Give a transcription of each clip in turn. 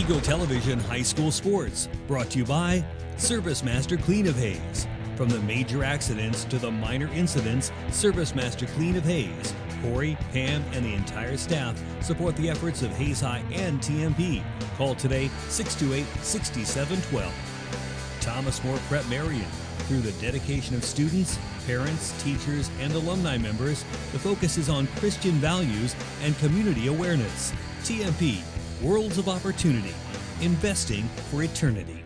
Eagle Television High School Sports, brought to you by Service Master Clean of Hayes. From the major accidents to the minor incidents, Service Master Clean of Hayes. Corey, Pam, and the entire staff support the efforts of Hayes High and TMP. Call today 628-6712. Thomas More Prep Marion. Through the dedication of students, parents, teachers, and alumni members, the focus is on Christian values and community awareness. TMP, Worlds of Opportunity, investing for eternity.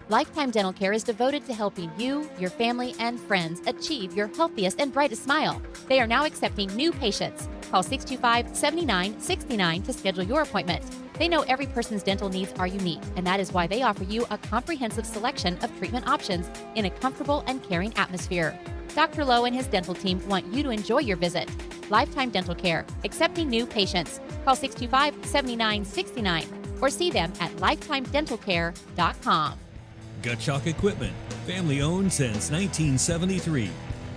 Lifetime Dental Care is devoted to helping you, your family, and friends achieve your healthiest and brightest smile. They are now accepting new patients. Call 625-7969 to schedule your appointment. They know every person's dental needs are unique, and that is why they offer you a comprehensive selection of treatment options in a comfortable and caring atmosphere. Dr. Lowe and his dental team want you to enjoy your visit. Lifetime Dental Care, accepting new patients. Call 625-7969 or see them at lifetimedentalcare.com. Gut Shock Equipment, family owned since 1973.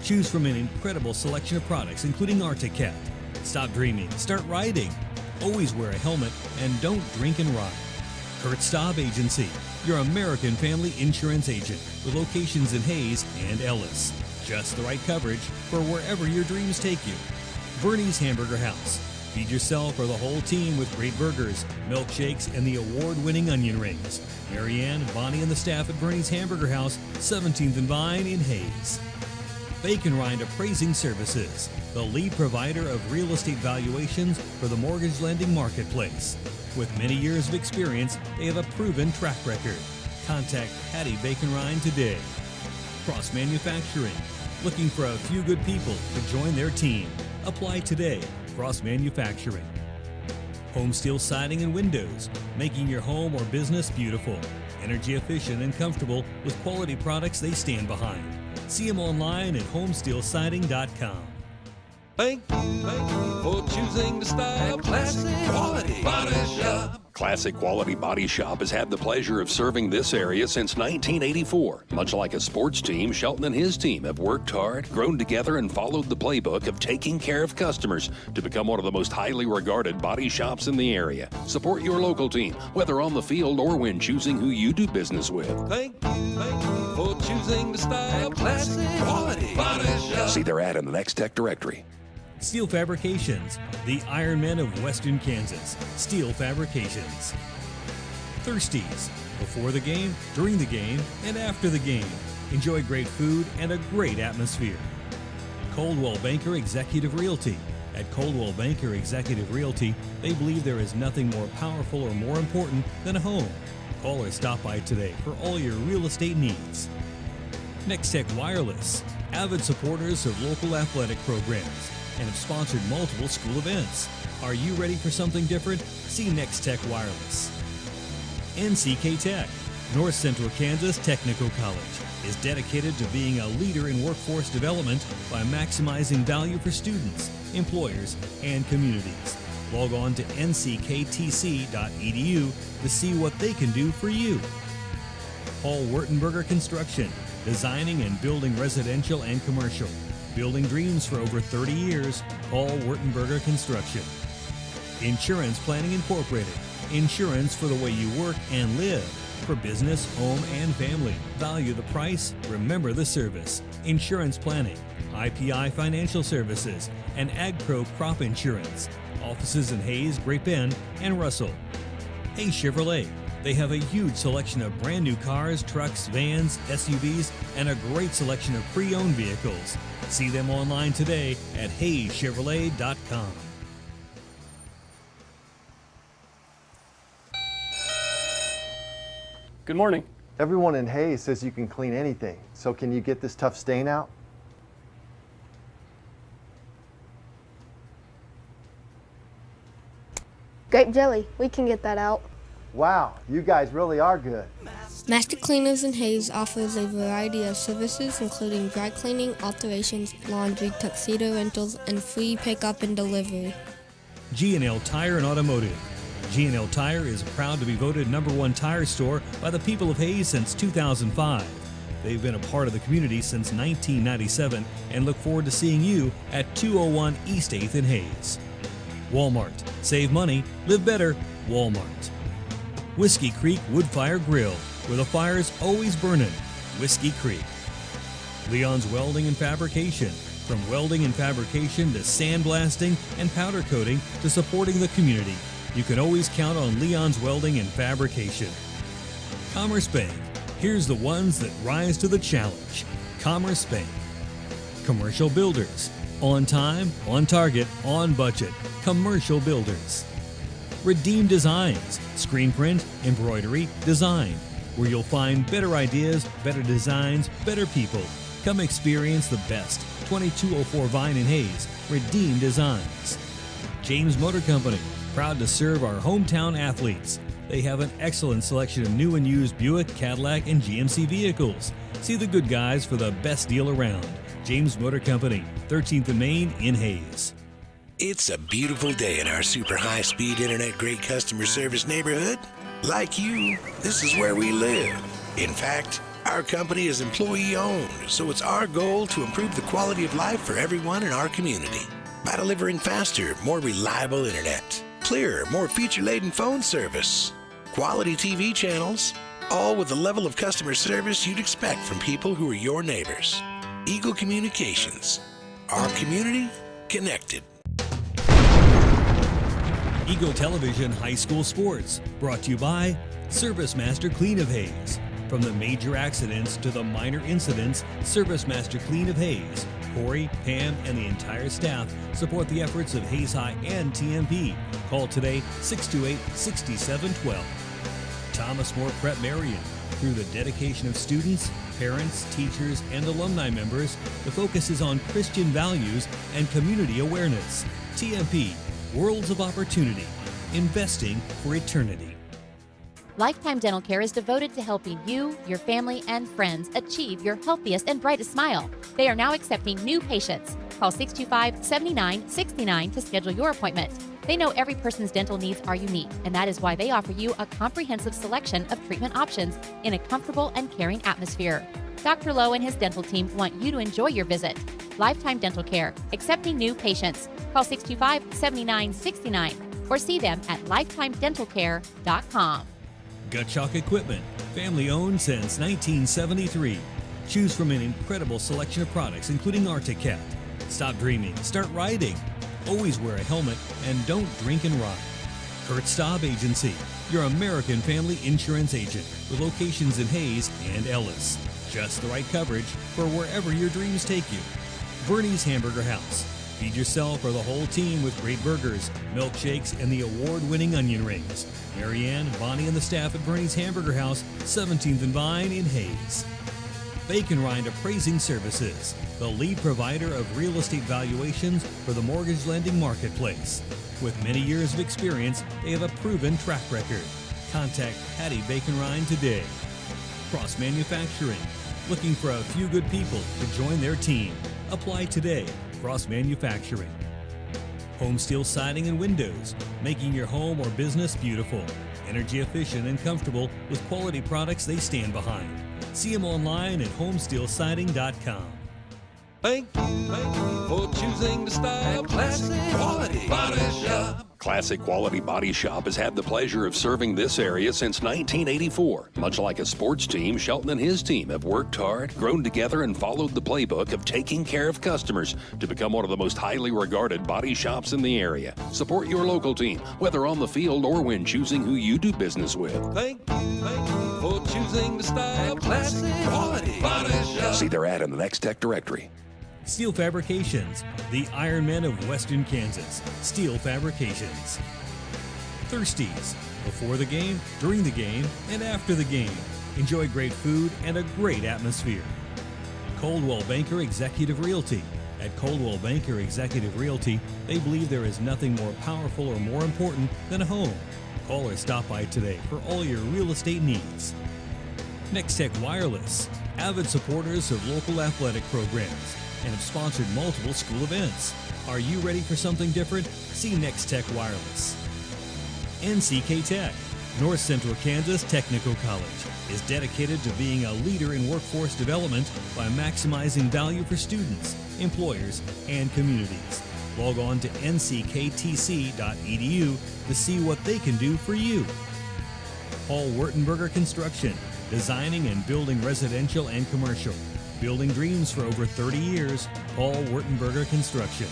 Choose from an incredible selection of products, including Arctic Cat. Stop dreaming, start riding. Always wear a helmet and don't drink and ride. Kurt Staub Agency, your American family insurance agent with locations in Hayes and Ellis. Just the right coverage for wherever your dreams take you. Bernie's Hamburger House. Feed yourself or the whole team with great burgers, milkshakes, and the award-winning onion rings. Marianne, Bonnie, and the staff at Bernie's Hamburger House, 17th and Vine in Hayes. Bacon Rind Appraising Services, the lead provider of real estate valuations for the mortgage lending marketplace. With many years of experience, they have a proven track record. Contact Patty Bacon Rind today. Cross Manufacturing, looking for a few good people to join their team. Apply today. Cross Manufacturing. Home Steel Siding and Windows, making your home or business beautiful. Energy efficient and comfortable with quality products they stand behind. See them online at homesteelsiding.com. Thank you for choosing to style Classic Quality Body Shop. Classic Quality Body Shop has had the pleasure of serving this area since 1984. Much like a sports team, Shelton and his team have worked hard, grown together, and followed the playbook of taking care of customers to become one of the most highly regarded body shops in the area. Support your local team, whether on the field or when choosing who you do business with. Thank you for choosing to style Classic Quality Body Shop. See their ad in the Next Tech directory. Steel Fabrications, the Iron Men of Western Kansas. Steel Fabrications. Thirsties, before the game, during the game, and after the game. Enjoy great food and a great atmosphere. Coldwell Banker Executive Realty. At Coldwell Banker Executive Realty, they believe there is nothing more powerful or more important than a home. Call or stop by today for all your real estate needs. Next Tech Wireless, avid supporters of local athletic programs, and have sponsored multiple school events. Are you ready for something different? See Next Tech Wireless. NCK Tech, North Central Kansas Technical College, is dedicated to being a leader in workforce development by maximizing value for students, employers, and communities. Log on to ncktc.edu to see what they can do for you. Paul Wertenberger Construction, designing and building residential and commercial. Building dreams for over 30 years, Paul Wertenberger Construction. Insurance Planning Incorporated, insurance for the way you work and live. For business, home, and family. Value the price, remember the service. Insurance Planning, IPI Financial Services, and AgPro Crop Insurance. Offices in Hayes, Great Bend, and Russell. Hayes Chevrolet. They have a huge selection of brand new cars, trucks, vans, SUVs, and a great selection of pre-owned vehicles. See them online today at HayesChevrolet.com. Good morning. Everyone in Hayes says you can clean anything, so can you get this tough stain out? Grape jelly, we can get that out. Wow, you guys really are good. Master Cleaners in Hayes offers a variety of services including dry cleaning, alterations, laundry, tuxedo rentals, and free pickup and delivery. G&L Tire and Automotive. G&L Tire is proud to be voted #1 tire store by the people of Hayes since 2005. They've been a part of the community since 1997 and look forward to seeing you at 201 East 8th in Hayes. Walmart. Save money, live better, Walmart. Whiskey Creek Wood Fire Grill, where the fire's always burning. Whiskey Creek. Leon's Welding and Fabrication. From welding and fabrication to sandblasting and powder coating to supporting the community, you can always count on Leon's Welding and Fabrication. Commerce Bank. Here's the ones that rise to the challenge. Commerce Bank. Commercial Builders. On time, on target, on budget. Commercial Builders. Redeem Designs. Screen print, embroidery, design. Where you'll find better ideas, better designs, better people. Come experience the best. 2204 Vine and Hayes. Redeem Designs. James Motor Company. Proud to serve our hometown athletes. They have an excellent selection of new and used Buick, Cadillac, and GMC vehicles. See the good guys for the best deal around. James Motor Company, 13th and Main in Hayes. It's a beautiful day in our super high-speed internet great customer service neighborhood. Like you, this is where we live. In fact, our company is employee-owned, so it's our goal to improve the quality of life for everyone in our community by delivering faster, more reliable internet, clearer, more feature-laden phone service, quality TV channels, all with the level of customer service you'd expect from people who are your neighbors. Eagle Communications. Our community connected. Eagle Television High School Sports, brought to you by Service Master Clean of Hayes. From the major accidents to the minor incidents, Service Master Clean of Hayes, Corey, Pam, and the entire staff support the efforts of Hayes High and TMP. Call today 628-6712. Thomas More Prep Marion. Through the dedication of students, parents, teachers, and alumni members, the focus is on Christian values and community awareness. TMP, Worlds of Opportunity, investing for eternity. Lifetime Dental Care is devoted to helping you, your family, and friends achieve your healthiest and brightest smile. They are now accepting new patients. Call 625-7969 to schedule your appointment. They know every person's dental needs are unique, and that is why they offer you a comprehensive selection of treatment options in a comfortable and caring atmosphere. Dr. Lowe and his dental team want you to enjoy your visit. Lifetime Dental Care, accepting new patients. Call 625-7969 or see them at lifetimedentalcare.com. Gutchalk Equipment, family owned since 1973. Choose from an incredible selection of products, including ArcticCat. Stop dreaming, start riding. Always wear a helmet and don't drink and ride. Kurt Staub Agency, your American family insurance agent with locations in Hayes and Ellis. Just the right coverage for wherever your dreams take you. Bernie's Hamburger House. Feed yourself or the whole team with great burgers, milkshakes, and the award-winning onion rings. Marianne, Bonnie, and the staff at Bernie's Hamburger House, 17th and Vine in Hayes. Bacon Rind Appraising Services, the lead provider of real estate valuations for the mortgage lending marketplace. With many years of experience, they have a proven track record. Contact Patty Bacon Rind today. Cross Manufacturing, looking for a few good people to join their team. Apply today. Cross Manufacturing. Home Steel Siding and Windows, making your home or business beautiful. Energy efficient and comfortable with quality products they stand behind. See them online at homesteelsiding.com. Thank you for choosing the style Classic Quality Body Shop. Classic Quality Body Shop has had the pleasure of serving this area since 1984. Much like a sports team, Shelton and his team have worked hard, grown together, and followed the playbook of taking care of customers to become one of the most highly regarded body shops in the area. Support your local team, whether on the field or when choosing who you do business with. Thank you for choosing the style Classic Quality Body Shop. See their ad in the Next Tech directory. Steel Fabrications, the Iron Men of Western Kansas. Steel Fabrications. Thirsties, before the game, during the game, and after the game. Enjoy great food and a great atmosphere. Coldwell Banker Executive Realty. At Coldwell Banker Executive Realty, they believe there is nothing more powerful or more important than a home. Call or stop by today for all your real estate needs. Nextech Wireless, avid supporters of local athletic programs, and have sponsored multiple school events. Are you ready for something different? See Nextech Wireless. NCK Tech, North Central Kansas Technical College, is dedicated to being a leader in workforce development by maximizing value for students, employers, and communities. Log on to nckTC.edu to see what they can do for you. Paul Wurtenberger Construction, designing and building residential and commercial. Building dreams for over 30 years, Paul Wurtenberger Construction.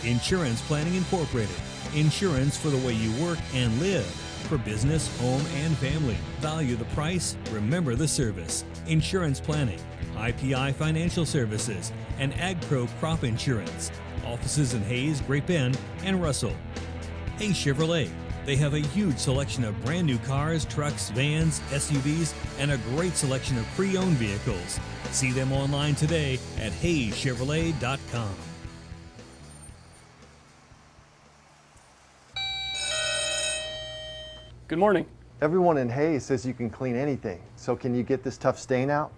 Insurance Planning Incorporated, insurance for the way you work and live. For business, home, and family. Value the price, remember the service. Insurance Planning, IPI Financial Services, and AgPro Crop Insurance. Offices in Hayes, Great Bend, and Russell. Hayes Chevrolet. They have a huge selection of brand new cars, trucks, vans, SUVs, and a great selection of pre-owned vehicles. See them online today at HayesChevrolet.com. Good morning. Everyone in Hayes says you can clean anything, so can you get this tough stain out?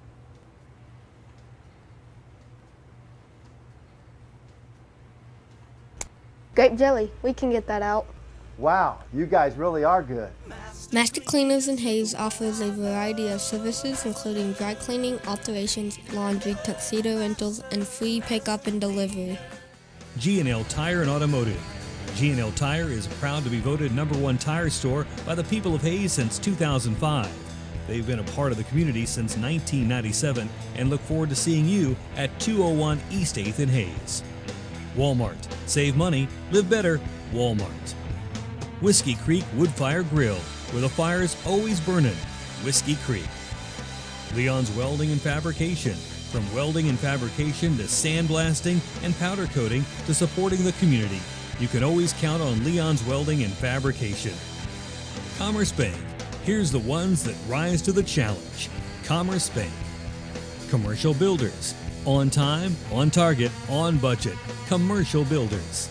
Grape jelly, we can get that out. Wow, you guys really are good. Master Cleaners in Hayes offers a variety of services including dry cleaning, alterations, laundry, tuxedo rentals, and free pickup and delivery. G&L Tire and Automotive. G&L Tire is proud to be voted #1 tire store by the people of Hayes since 2005. They've been a part of the community since 1997 and look forward to seeing you at 201 East 8th in Hayes. Walmart. Save money, live better, Walmart. Whiskey Creek Wood-Fire Grill, where the fire's always burning. Whiskey Creek. Leon's Welding and Fabrication. From welding and fabrication to sandblasting and powder coating to supporting the community, you can always count on Leon's Welding and Fabrication. Commerce Bank. Here's the ones that rise to the challenge. Commerce Bank. Commercial Builders. On time, on target, on budget. Commercial Builders.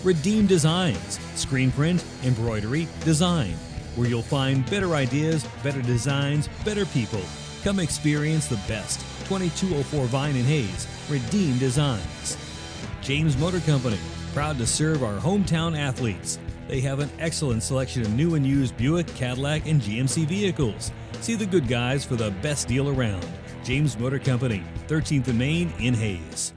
Redeem Designs. Screen print, embroidery, design. Where you'll find better ideas, better designs, better people. Come experience the best. 2204 Vine in Hayes. Redeem Designs. James Motor Company. Proud to serve our hometown athletes. They have an excellent selection of new and used Buick, Cadillac, and GMC vehicles. See the good guys for the best deal around. James Motor Company, 13th and Main in Hayes.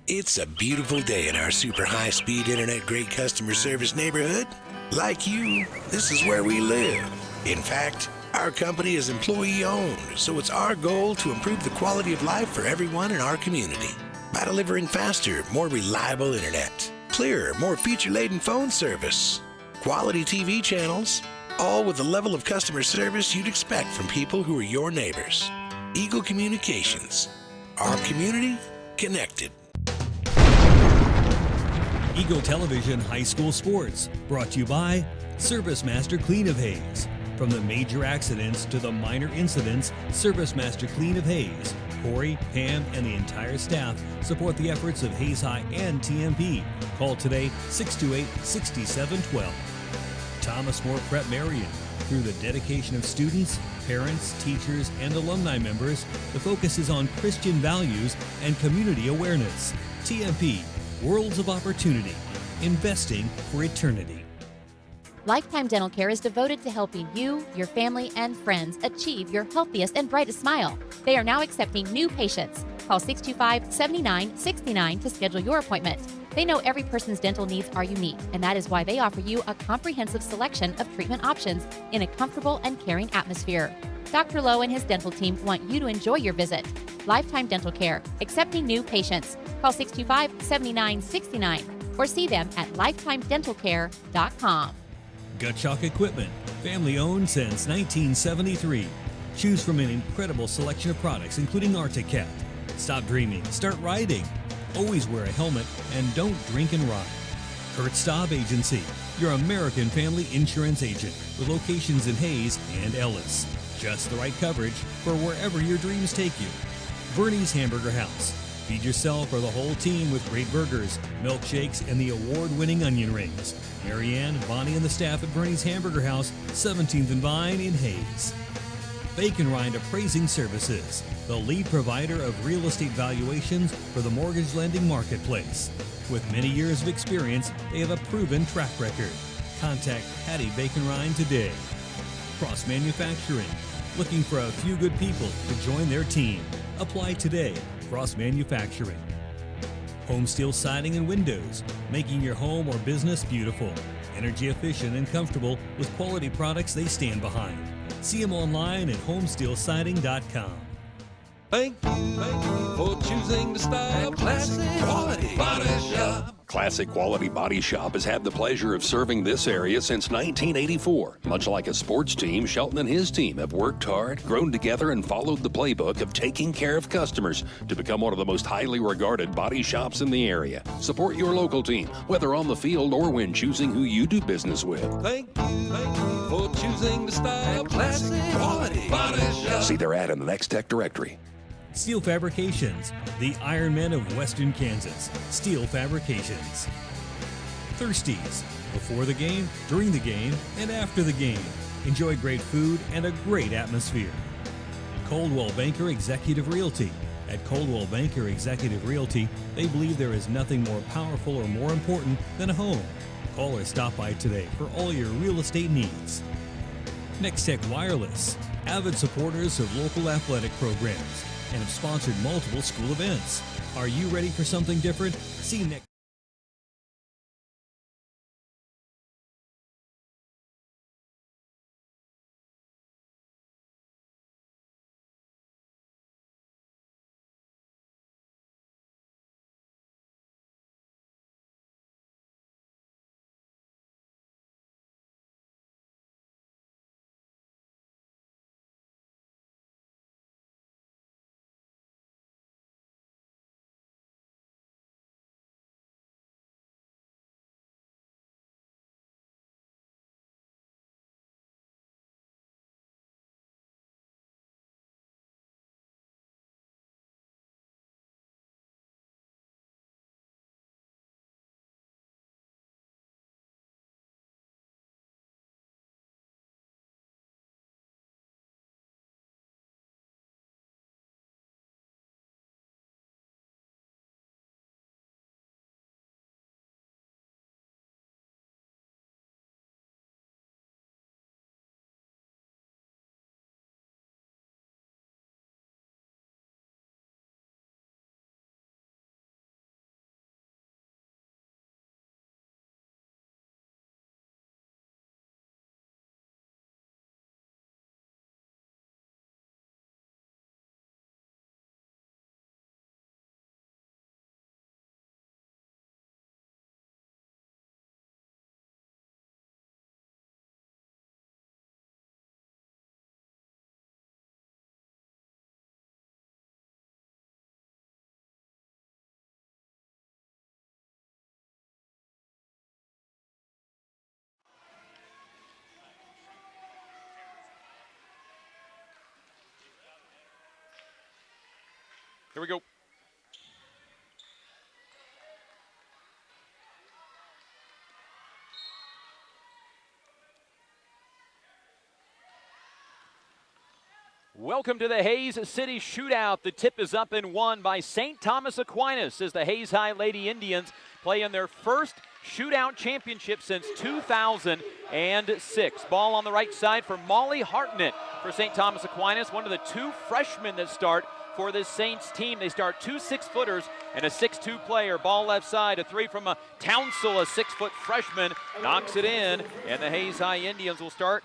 It's a beautiful day in our super high-speed internet great customer service neighborhood. Like you, this is where we live. In fact, our company is employee-owned, so it's our goal to improve the quality of life for everyone in our community by delivering faster, more reliable internet, clearer, more feature-laden phone service, quality TV channels, all with the level of customer service you'd expect from people who are your neighbors. Eagle Communications. Our community connected. Eagle Television High School Sports, brought to you by Service Master Clean of Hayes. From the major accidents to the minor incidents, Service Master Clean of Hayes. Corey, Pam, and the entire staff support the efforts of Hayes High and TMP. Call today 628-6712. Thomas More Prep Marion. Through the dedication of students, parents, teachers, and alumni members, the focus is on Christian values and community awareness. TMP, Worlds of Opportunity, investing for eternity. Lifetime Dental Care is devoted to helping you, your family, and friends achieve your healthiest and brightest smile. They are now accepting new patients. Call 625-7969 to schedule your appointment. They know every person's dental needs are unique, and that is why they offer you a comprehensive selection of treatment options in a comfortable and caring atmosphere. Dr. Lowe and his dental team want you to enjoy your visit. Lifetime Dental Care, accepting new patients. Call 625-7969 or see them at lifetimedentalcare.com. Gutchalk Equipment, family owned since 1973. Choose from an incredible selection of products, including Arctic-Cat. Stop dreaming, start riding. Always wear a helmet and don't drink and ride. Kurt Staub Agency, your American family insurance agent with locations in Hayes and Ellis. Just the right coverage for wherever your dreams take you. Bernie's Hamburger House. Feed yourself or the whole team with great burgers, milkshakes, and the award-winning onion rings. Marianne, Bonnie, and the staff at Bernie's Hamburger House, 17th and Vine in Hayes. Bacon Rind Appraising Services, the lead provider of real estate valuations for the mortgage lending marketplace. With many years of experience, they have a proven track record. Contact Patty Bacon Rind today. Cross Manufacturing, looking for a few good people to join their team. Apply today. Cross Manufacturing. Home Steel Siding and Windows, making your home or business beautiful. Energy efficient and comfortable with quality products they stand behind. See them online at homesteelsiding.com. Thank you for choosing to style Classic Quality Body Shop. Classic Quality Body Shop has had the pleasure of serving this area since 1984. Much like a sports team, Shelton and his team have worked hard, grown together, and followed the playbook of taking care of customers to become one of the most highly regarded body shops in the area. Support your local team, whether on the field or when choosing who you do business with. Thank you for choosing to style Classic Quality Body Shop. See their ad in the Next Tech directory. Steel Fabrications, the Iron Men of Western Kansas. Steel Fabrications. Thirsties, before the game, during the game, and after the game. Enjoy great food and a great atmosphere. Coldwell Banker Executive Realty. At Coldwell Banker Executive Realty, they believe there is nothing more powerful or more important than a home. Call or stop by today for all your real estate needs. Next Tech Wireless, avid supporters of local athletic programs, and have sponsored multiple school events. Are you ready for something different? See Next. Here we go. Welcome to the Hayes City Shootout. The tip is up and won by St. Thomas Aquinas as the Hayes High Lady Indians play in their first Shootout championship since 2006. Ball on the right side for Molly Hartnett for St. Thomas Aquinas, one of the two freshmen that start for this Saints team. They start two 6-footers and a 6'2" player. Ball left side, a three from a Townsell, a 6-foot freshman, knocks it in, and the Hayes High Indians will start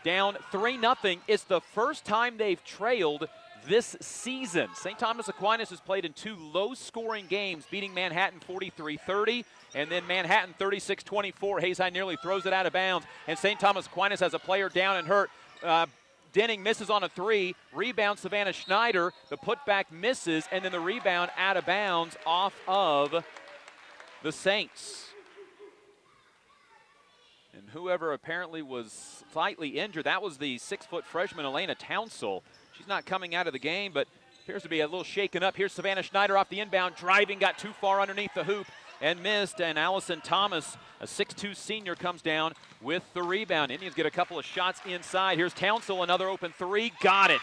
down 3-0. It's the first time they've trailed this season. St. Thomas Aquinas has played in two low-scoring games, beating Manhattan 43-30 and then Manhattan 36-24. Hayes High nearly throws it out of bounds, and St. Thomas Aquinas has a player down and hurt. Denning misses on a three, rebound Savannah Schneider, the putback misses, and then the rebound out of bounds off of the Saints. And whoever apparently was slightly injured, that was the 6-foot freshman Elena Townsell. She's not coming out of the game, but appears to be a little shaken up. Here's Savannah Schneider off the inbound, driving, got too far underneath the hoop and missed, and Allison Thomas, a 6'2" senior, comes down with the rebound. Indians get a couple of shots inside. Here's Townsell, another open three, got it.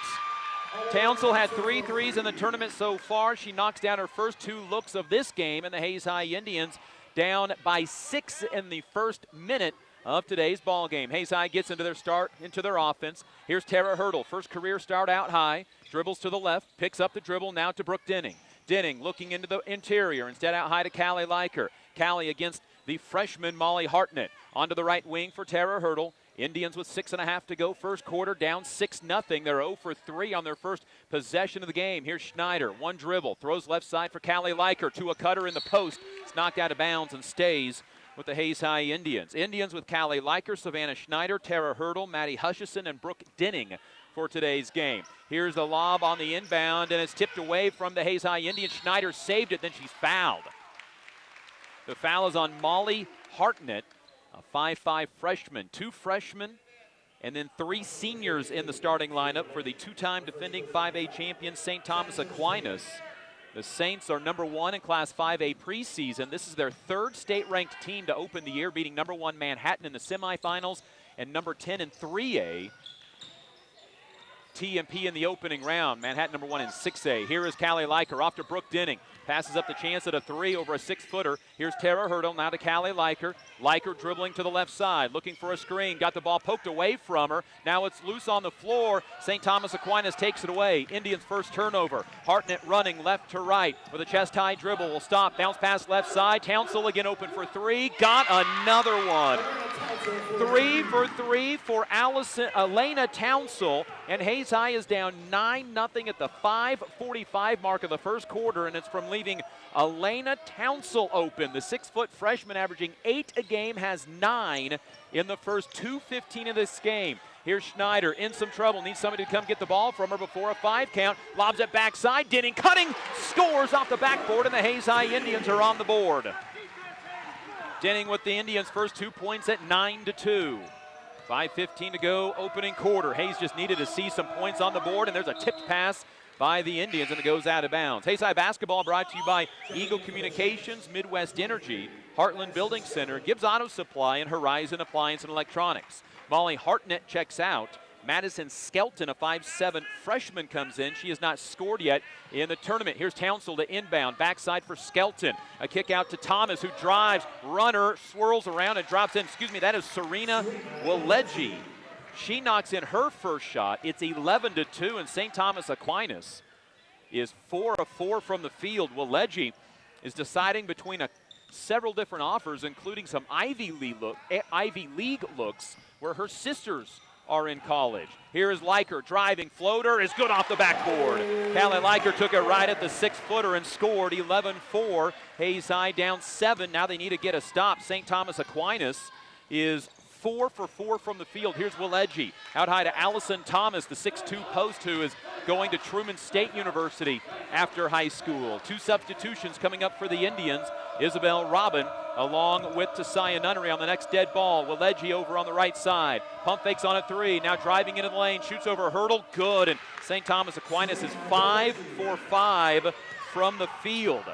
Townsell had 3 threes in the tournament so far. She knocks down her first 2 looks of this game, and the Hayes High Indians down by 6 in the first minute of today's ball game. Hayes High gets into their offense. Here's Tara Hurdle, first career start out high, dribbles to the left, picks up the dribble now to Brooke Denning. Denning looking into the interior, instead out high to Callie Leiker. Callie against the freshman Molly Hartnett. Onto the right wing for Tara Hurdle. Indians with 6.5 to go, first quarter, down 6-0. They're 0 for 3 on their first possession of the game. Here's Schneider, one dribble, throws left side for Callie Leiker to a cutter in the post. It's knocked out of bounds and stays with the Hayes High Indians. Indians with Callie Leiker, Savannah Schneider, Tara Hurdle, Maddie Hutchison, and Brooke Denning for today's game. Here's the lob on the inbound, and it's tipped away from the Hayes High Indians. Schneider saved it, then she's fouled. The foul is on Molly Hartnett, a 5'5 freshman. 2 freshmen and then 3 seniors in the starting lineup for the 2-time defending 5A champion St. Thomas Aquinas. The Saints are number 1 in Class 5A preseason. This is their 3rd state-ranked team to open the year, beating number 1 Manhattan in the semifinals and number 10 in 3A. TMP in the opening round. Manhattan number 1 in 6A. Here is Callie Leiker off to Brooke Denning. Passes up the chance at a 3 over a 6-footer. Here's Tara Hurdle, now to Callie Leiker. Leiker dribbling to the left side, looking for a screen. Got the ball poked away from her. Now it's loose on the floor. St. Thomas Aquinas takes it away. Indians' first turnover. Hartnett running left to right with a chest-high dribble. Will stop. Bounce pass left side. Townsell again open for 3. Got another one. 3 for 3 for Elena Townsell. And Hayes High is down 9-0 at the 5:45 mark of the first quarter, and it's from leaving Elena Townsell open. The 6-foot freshman averaging 8 a game has 9 in the first 2:15 of this game. Here's Schneider in some trouble, needs somebody to come get the ball from her before a 5 count. Lobs it backside, Denning cutting, scores off the backboard, and the Hayes High Indians are on the board. Denning with the Indians' first 2 points at 9-2. 5:15 to go, opening quarter. Hayes just needed to see some points on the board, and there's a tipped pass by the Indians, and it goes out of bounds. Hayes High basketball brought to you by Eagle Communications, Midwest Energy, Heartland Building Center, Gibbs Auto Supply, and Horizon Appliance and Electronics. Molly Hartnett checks out. Madison Skelton, a 5'7 freshman, comes in. She has not scored yet in the tournament. Here's Townsell to inbound, backside for Skelton. A kick out to Thomas, who drives, runner, swirls around and drops in. That is Serena Waleji. She knocks in her first shot. It's 11-2, and St. Thomas Aquinas is 4 of 4 from the field. Waleji is deciding between several different offers, including some Ivy League looks where her sisters are in college. Here is Leiker driving, floater is good off the backboard. Callie Leiker took it right at the 6-footer and scored. 11-4. Hayes High down 7. Now they need to get a stop. St. Thomas Aquinas is 4 for 4 from the field. Here's Waleji out high to Allison Thomas, the 6'2 post, who is going to Truman State University after high school. 2 substitutions coming up for the Indians. Isabel Robin along with Tasaya Nunnery on the next dead ball. Waleji over on the right side. Pump fakes on a 3. Now driving into the lane. Shoots over Hurdle. Good. And St. Thomas Aquinas is 5 for 5 from the field.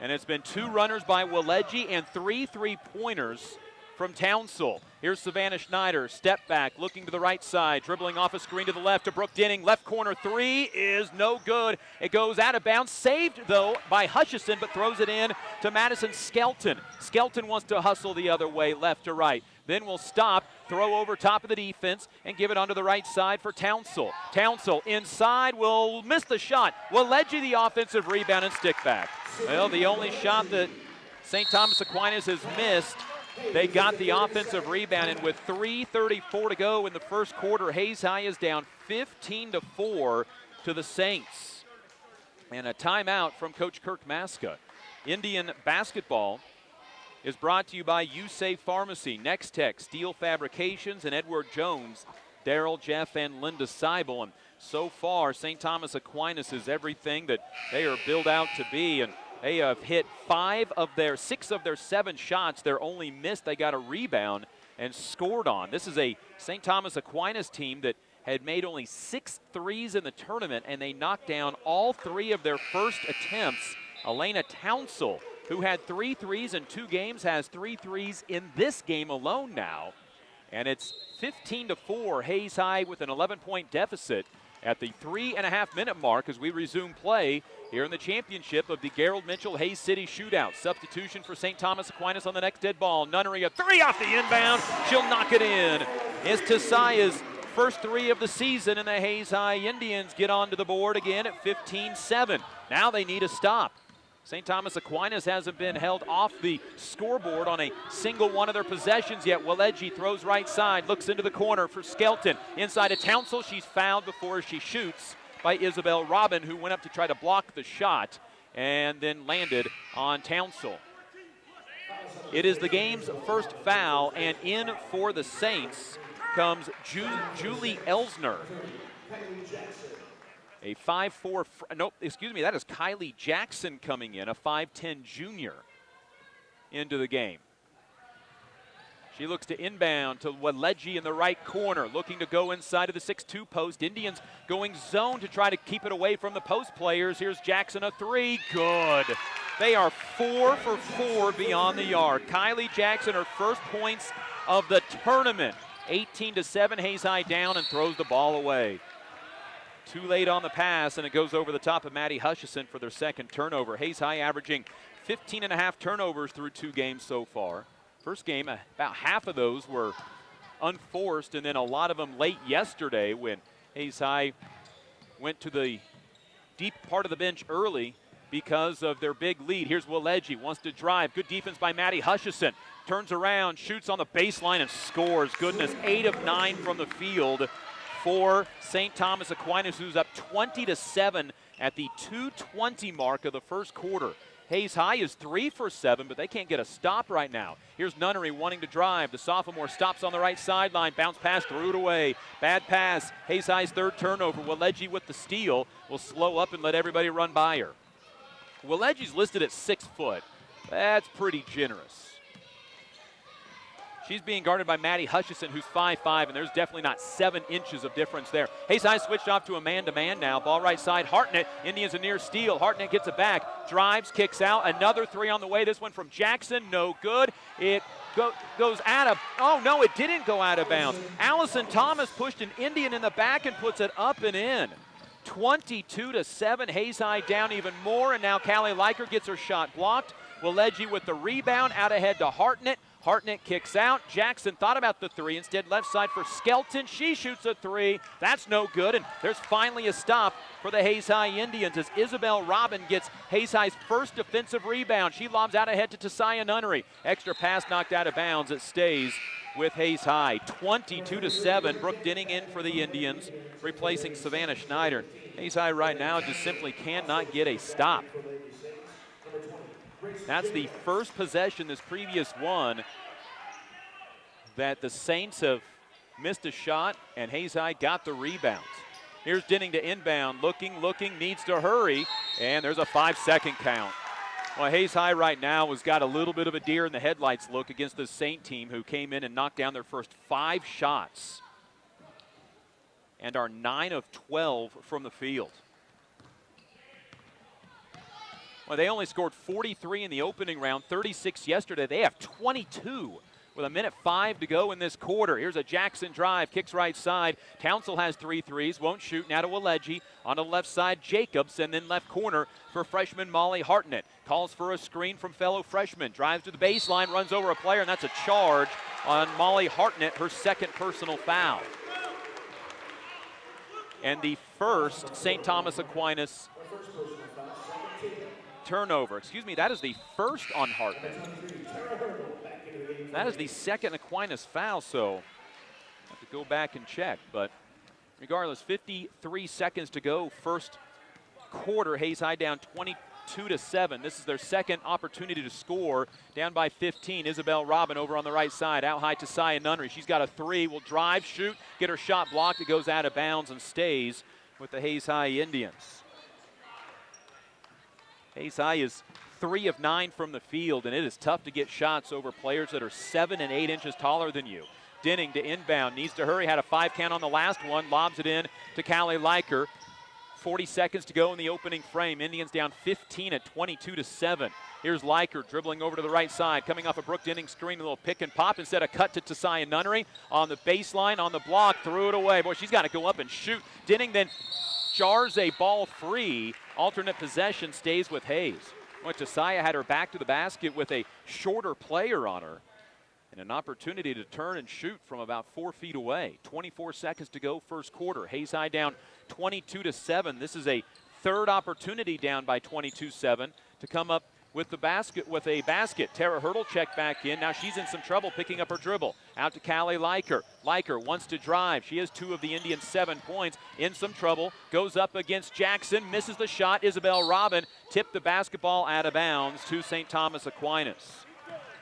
And it's been 2 runners by Waleji and 3 3-pointers from Townsell. Here's Savannah Schneider, step back, looking to the right side, dribbling off a screen to the left to Brooke Denning. Left corner 3 is no good. It goes out of bounds, saved though by Hutchison, but throws it in to Madison Skelton. Skelton wants to hustle the other way, left to right. Then will stop, throw over top of the defense, and give it onto the right side for Townsell. Townsell inside will miss the shot. Waleji the offensive rebound and stick back. Well, the only shot that St. Thomas Aquinas has missed, they got the offensive rebound, and with 3:34 to go in the first quarter, Hayes High is down 15-4 to the Saints. And a timeout from Coach Kirk Maska. Indian basketball is brought to you by USAFE Pharmacy, Next Tech, Steel Fabrications, and Edward Jones, Daryl, Jeff, and Linda Seibel. And so far, St. Thomas Aquinas is everything that they are built out to be, and they have hit 6 of their 7 shots. They're only missed. They got a rebound and scored on. This is a St. Thomas Aquinas team that had made only 6 threes in the tournament, and they knocked down all 3 of their first attempts. Elena Townsell, who had 3 threes in 2 games, has 3 threes in this game alone now. And it's 15-4, Hayes High with an 11-point deficit at the 3.5-minute mark as we resume play here in the championship of the Gerald Mitchell Hayes City Shootout. Substitution for St. Thomas Aquinas on the next dead ball. Nunnery, a 3 off the inbound. She'll knock it in. It's Tasaya's first 3 of the season, and the Hayes High Indians get onto the board again at 15-7. Now they need a stop. St. Thomas Aquinas hasn't been held off the scoreboard on a single one of their possessions yet. Waledji throws right side, looks into the corner for Skelton. Inside of Townsell, she's fouled before she shoots by Isabel Robin, who went up to try to block the shot and then landed on Townsell. It is the game's first foul, and in for the Saints comes Julie Elsner. A 5'4", nope, excuse me, that is Kylie Jackson coming in, a 5'10" junior into the game. She looks to inbound to Waledji in the right corner, looking to go inside of the 6'2" post. Indians going zone to try to keep it away from the post players. Here's Jackson, a three, good. They are 4 for 4 beyond the yard. Kylie Jackson, her first points of the tournament. 18-7, Hayes High down and throws the ball away. Too late on the pass, and it goes over the top of Maddie Hutchison for their second turnover. Hayes High averaging 15.5 turnovers through 2 games so far. First game, about half of those were unforced, and then a lot of them late yesterday when Hayes High went to the deep part of the bench early because of their big lead. Here's Waledji, wants to drive. Good defense by Maddie Hutchison. Turns around, shoots on the baseline, and scores. Goodness, 8 of 9 from the field for St. Thomas Aquinas, who's up 20-7 at the 2:20 mark of the first quarter. Hayes High is 3 for 7, but they can't get a stop right now. Here's Nunnery wanting to drive. The sophomore stops on the right sideline. Bounce pass, threw it away. Bad pass. Hayes High's third turnover. Waledji with the steal will slow up and let everybody run by her. Waledji's listed at 6 foot. That's pretty generous. She's being guarded by Maddie Hutchison, who's 5'5", and there's definitely not 7 inches of difference there. Hayes High switched off to a man-to-man now. Ball right side, Hartnett. Indians a near steal. Hartnett gets it back, drives, kicks out. Another 3 on the way. This one from Jackson, no good. It goes out of, oh no, it didn't go out of bounds. Allison Thomas pushed an Indian in the back and puts it up and in. 22-7, Hayes High down even more, and now Callie Leiker gets her shot blocked. Waledji with the rebound, out ahead to Hartnett. Hartnett kicks out. Jackson thought about the 3. Instead, left side for Skelton. She shoots a 3. That's no good. And there's finally a stop for the Hayes High Indians as Isabel Robin gets Hayes High's first defensive rebound. She lobs out ahead to Tasaya Nunnery. Extra pass knocked out of bounds. It stays with Hayes High. 22-7. Brooke Denning in for the Indians, replacing Savannah Schneider. Hayes High right now just simply cannot get a stop. That's the first possession this previous one that the Saints have missed a shot, and Hayes High got the rebounds. Here's Denning to inbound, looking, needs to hurry, and there's a 5-second count. Well, Hayes High right now has got a little bit of a deer in the headlights look against the Saint team, who came in and knocked down their first 5 shots and are 9 of 12 from the field. Well, they only scored 43 in the opening round, 36 yesterday. They have 22 with 1:05 to go in this quarter. Here's a Jackson drive, kicks right side. Townsell has 3 threes, won't shoot. Now to Waledji. On the left side, Jacobs, and then left corner for freshman Molly Hartnett. Calls for a screen from fellow freshman. Drives to the baseline, runs over a player, and that's a charge on Molly Hartnett, her second personal foul. And the first St. Thomas Aquinas turnover. Excuse me, that is the first on Hartnett. That is the second Aquinas foul, so I have to go back and check. But regardless, 53 seconds to go, first quarter. Hayes High down 22-7. This is their second opportunity to score, down by 15. Isabel Robin over on the right side, out high to Saya Nunnery. She's got a 3, will drive, shoot, get her shot blocked. It goes out of bounds and stays with the Hayes High Indians. Hayes High is 3 of 9 from the field, and it is tough to get shots over players that are 7 and 8 inches taller than you. Denning to inbound, needs to hurry, had a 5 count on the last one, lobs it in to Callie Leiker. 40 seconds to go in the opening frame. Indians down 15 at 22-7. Here's Leiker dribbling over to the right side, coming off a Brooke Denning screen, a little pick and pop instead of cut to Tasaya Nunnery. On the baseline, on the block, threw it away. Boy, she's got to go up and shoot. Denning then jars a ball free. Alternate possession stays with Hayes. Well, Tasaya had her back to the basket with a shorter player on her, and an opportunity to turn and shoot from about 4 feet away. 24 seconds to go, first quarter. Hayes High down 22-7. This is a third opportunity down by 22-7. to come up with a basket. Tara Hurdle checked back in. Now she's in some trouble picking up her dribble. Out to Callie Leiker. Leiker wants to drive. She has 2 of the Indians' 7 points. In some trouble. Goes up against Jackson. Misses the shot. Isabel Robin tipped the basketball out of bounds to St. Thomas Aquinas.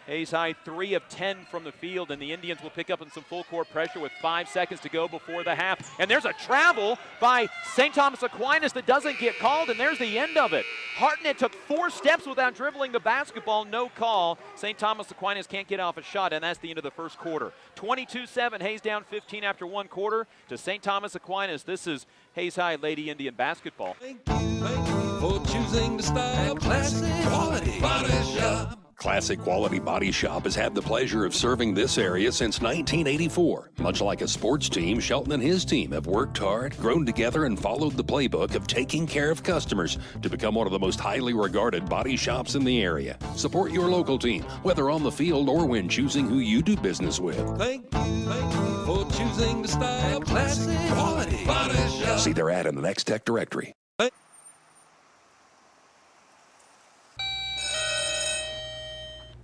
Hayes High 3 of 10 from the field, and the Indians will pick up on some full court pressure with 5 seconds to go before the half. And there's a travel by St. Thomas Aquinas that doesn't get called, and there's the end of it. Hartnett took 4 steps without dribbling the basketball, no call. St. Thomas Aquinas can't get off a shot, and that's the end of the first quarter. 22-7, Hayes down 15 after 1 quarter to St. Thomas Aquinas. This is Hayes High Lady Indian basketball. Thank you for choosing to style classic quality body shop. Classic Quality Body Shop has had the pleasure of serving this area since 1984. Much like a sports team, Shelton and his team have worked hard, grown together, and followed the playbook of taking care of customers to become one of the most highly regarded body shops in the area. Support your local team, whether on the field or when choosing who you do business with. Thank you for choosing to style classic quality body shop. See their ad in the Next Tech directory.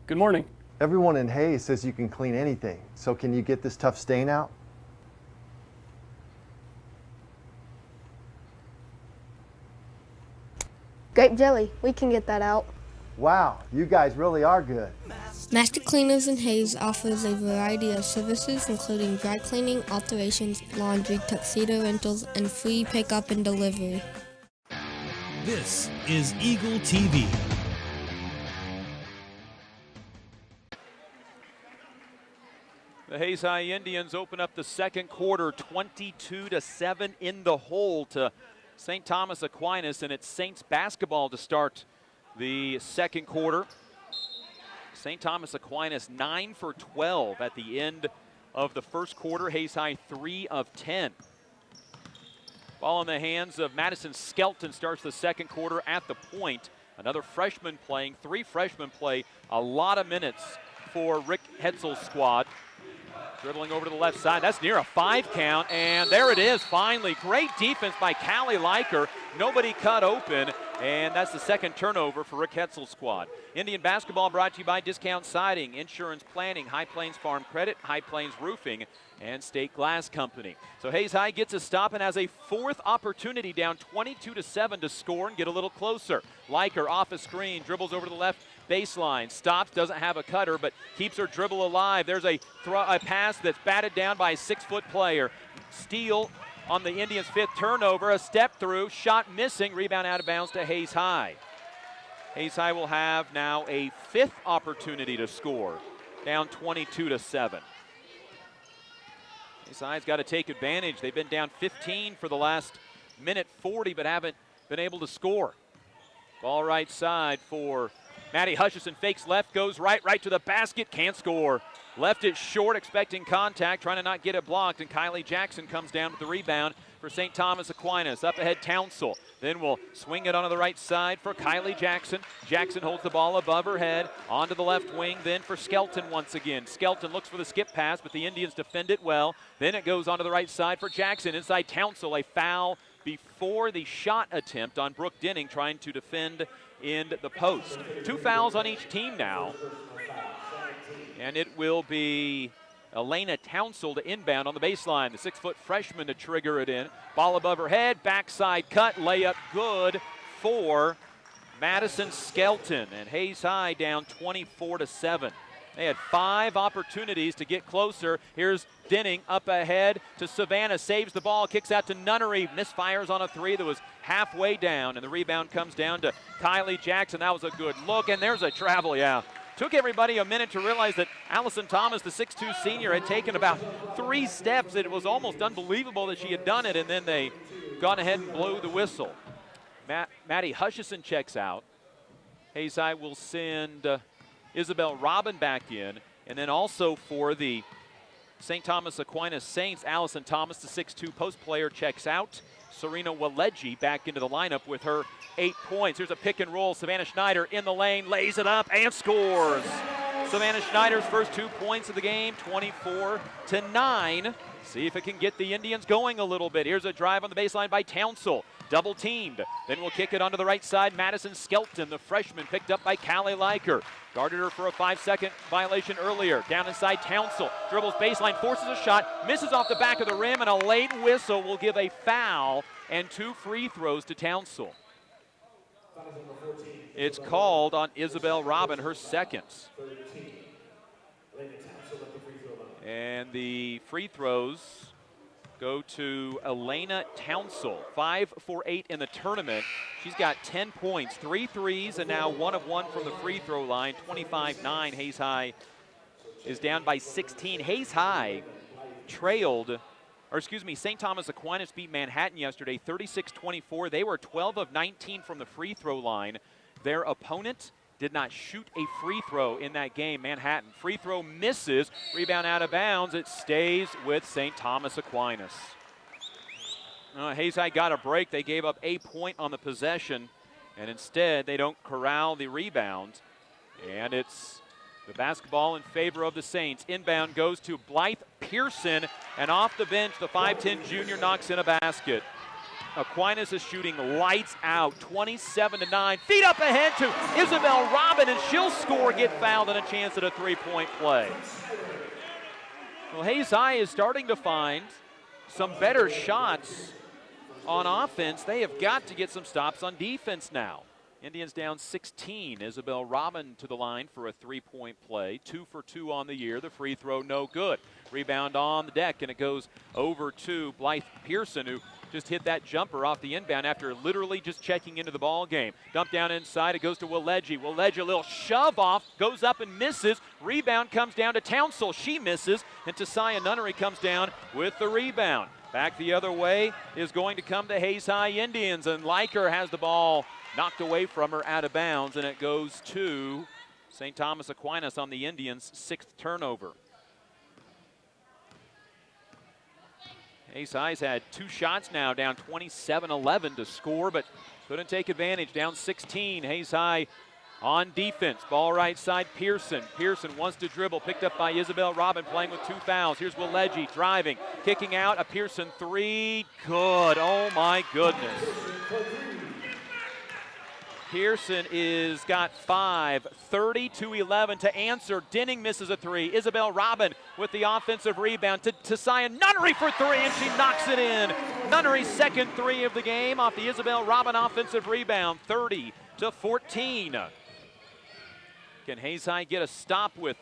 Good morning. Everyone in Hayes says you can clean anything, so can you get this tough stain out? Grape jelly, we can get that out. Wow, you guys really are good. Master Cleaners in Hayes offers a variety of services including dry cleaning, alterations, laundry, tuxedo rentals, and free pickup and delivery. This is Eagle TV. The Hayes High Indians open up the second quarter 22-7 in the hole to St. Thomas Aquinas, and it's Saints basketball to start the second quarter. St. Thomas Aquinas 9 for 12 at the end of the first quarter. Hayes High 3 of 10. Ball in the hands of Madison Skelton starts the second quarter at the point. Another freshman playing, 3 freshmen play a lot of minutes for Rick Hetzel's squad. Dribbling over to the left side. That's near a 5 count, and there it is finally. Great defense by Callie Leiker. Nobody cut open, and that's the second turnover for Rick Hetzel's squad. Indian basketball brought to you by Discount Siding, Insurance Planning, High Plains Farm Credit, High Plains Roofing, and State Glass Company. So Hayes High gets a stop and has a 4th opportunity down 22-7 to score and get a little closer. Leiker off a screen, dribbles over to the left baseline, stops, doesn't have a cutter, but keeps her dribble alive. There's a pass that's batted down by a 6-foot player. Steal on the Indians' 5th turnover, a step through, shot missing, rebound out of bounds to Hayes High. Hayes High will have now a 5th opportunity to score, down 22-7. Hayes High's got to take advantage. They've been down 15 for the last minute 40, but haven't been able to score. Ball right side for Maddie Hutchison, fakes left, goes right to the basket, can't score. Left it short, expecting contact, trying to not get it blocked, and Kylie Jackson comes down with the rebound for St. Thomas Aquinas. Up ahead, Townsell. Then will swing it onto the right side for Kylie Jackson. Jackson holds the ball above her head, onto the left wing, then for Skelton once again. Skelton looks for the skip pass, but the Indians defend it well. Then it goes onto the right side for Jackson. Inside Townsell, a foul before the shot attempt on Brooke Denning, trying to defend in the post. 2 fouls on each team now. And it will be Elena Townsell to inbound on the baseline. The 6-foot freshman to trigger it in. Ball above her head, backside cut, layup good for Madison Skelton. And Hayes High down 24-7. They had 5 opportunities to get closer. Here's Denning up ahead to Savannah, saves the ball, kicks out to Nunnery, misfires on a 3 that was halfway down, and the rebound comes down to Kylie Jackson. That was a good look, and there's a travel, yeah. Took everybody a minute to realize that Allison Thomas, the 6'2 senior, had taken about 3 steps. It was almost unbelievable that she had done it, and then they gone ahead and blew the whistle. Maddie Hutchison checks out. Hayes High will send Isabel Robin back in, and then also for the St. Thomas Aquinas Saints, Allison Thomas, the 6'2 post player, checks out. Serena Waleji back into the lineup with her 8 points. Here's a pick and roll. Savannah Schneider in the lane, lays it up and scores. Savannah Schneider's first 2 points of the game, 24-9. See if it can get the Indians going a little bit. Here's a drive on the baseline by Townsell. double teamed. Then we'll kick it onto the right side. Madison Skelton, the freshman, picked up by Callie Leiker. Guarded her for a 5-second violation earlier. Down inside, Townsell dribbles baseline, forces a shot, misses off the back of the rim, and a late whistle will give a foul and 2 free throws to Townsell. It's called on Isabel Robin, her second. And the free throws go to Elena Townsell, 5 for 8 in the tournament. She's got 10 points, 3 threes, and now 1 of 1 from the free throw line. 25-9. Hayes High is down by 16. Hayes High trailed, or excuse me, St. Thomas Aquinas beat Manhattan yesterday, 36-24. They were 12 of 19 from the free throw line. Their opponent did not shoot a free throw in that game. Manhattan free throw misses, rebound out of bounds. It stays with St. Thomas Aquinas. Hayes High got a break. They gave up a point on the possession, and instead they don't corral the rebound. And it's the basketball in favor of the Saints. Inbound goes to Blythe Pearson, and off the bench, the 5'10 junior knocks in a basket. Aquinas is shooting lights out, 27-9. Feet up ahead to Isabel Robin, and she'll score, get fouled, and a chance at a three-point play. Well, Hayes High is starting to find some better shots on offense. They have got to get some stops on defense now. Indians down 16. Isabel Robin to the line for a three-point play. 2 for 2 on the year. The free throw no good. Rebound on the deck, and it goes over to Blythe Pearson, who just hit that jumper off the inbound after literally just checking into the ball game. Dump down inside, it goes to Willeji. Willeji, a little shove off, goes up and misses. Rebound comes down to Townsell. She misses, and Tasaya Nunnery comes down with the rebound. Back the other way is going to come to Hayes High Indians, and Leiker has the ball knocked away from her out of bounds, and it goes to St. Thomas Aquinas on the Indians' 6th turnover. Hayes High's had 2 shots now, down 27-11 to score, but couldn't take advantage. Down 16, Hayes High on defense. Ball right side, Pearson. Pearson wants to dribble, picked up by Isabel Robin, playing with 2 fouls. Here's Willeji driving, kicking out, a Pearson 3, good, oh my goodness. Pearson is got 5, 30-11 to answer. Denning misses a 3. Isabel Robin with the offensive rebound to Tasaya Nunnery for 3, and she knocks it in. Nunnery's second 3 of the game off the Isabel Robin offensive rebound, 30-14. Can Hayes High get a stop with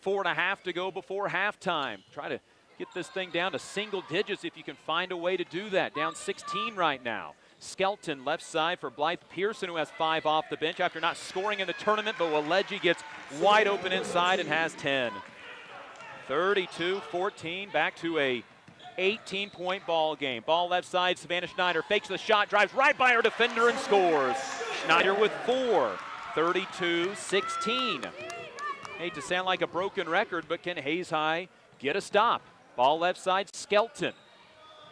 4.5 to go before halftime? Try to get this thing down to single digits if you can find a way to do that. Down 16 right now. Skelton left side for Blythe Pearson, who has 5 off the bench after not scoring in the tournament, but Willeji gets wide open inside and has 10. 32-14, back to a 18-point ball game. Ball left side, Savannah Schneider fakes the shot, drives right by her defender and scores. Schneider with 4, 32-16. Hate to sound like a broken record, but can Hayes High get a stop? Ball left side, Skelton.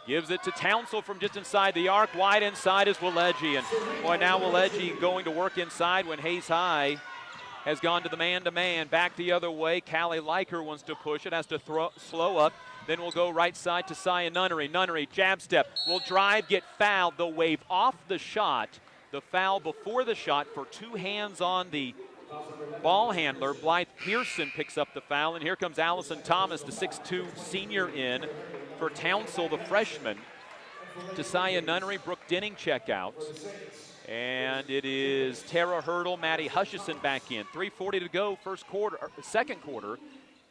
Gives it to Townsell from just inside the arc. Wide inside is Willeji. And boy, now Willeji going to work inside when Hayes High has gone to the man-to-man. Back the other way. Callie Leiker wants to push it. Has to slow up. Then we'll go right side to Sia Nunnery. Nunnery, jab step. Will drive, get fouled. They'll wave off the shot. The foul before the shot for 2 hands on the ball handler. Blythe Pearson picks up the foul. And here comes Allison Thomas, the 6'2 senior in for Townsell, the freshman. Tasaya Nunnery, Brooke Denning check out. And it is Tara Hurdle, Maddie Hutchison back in. 3:40 to go, second quarter.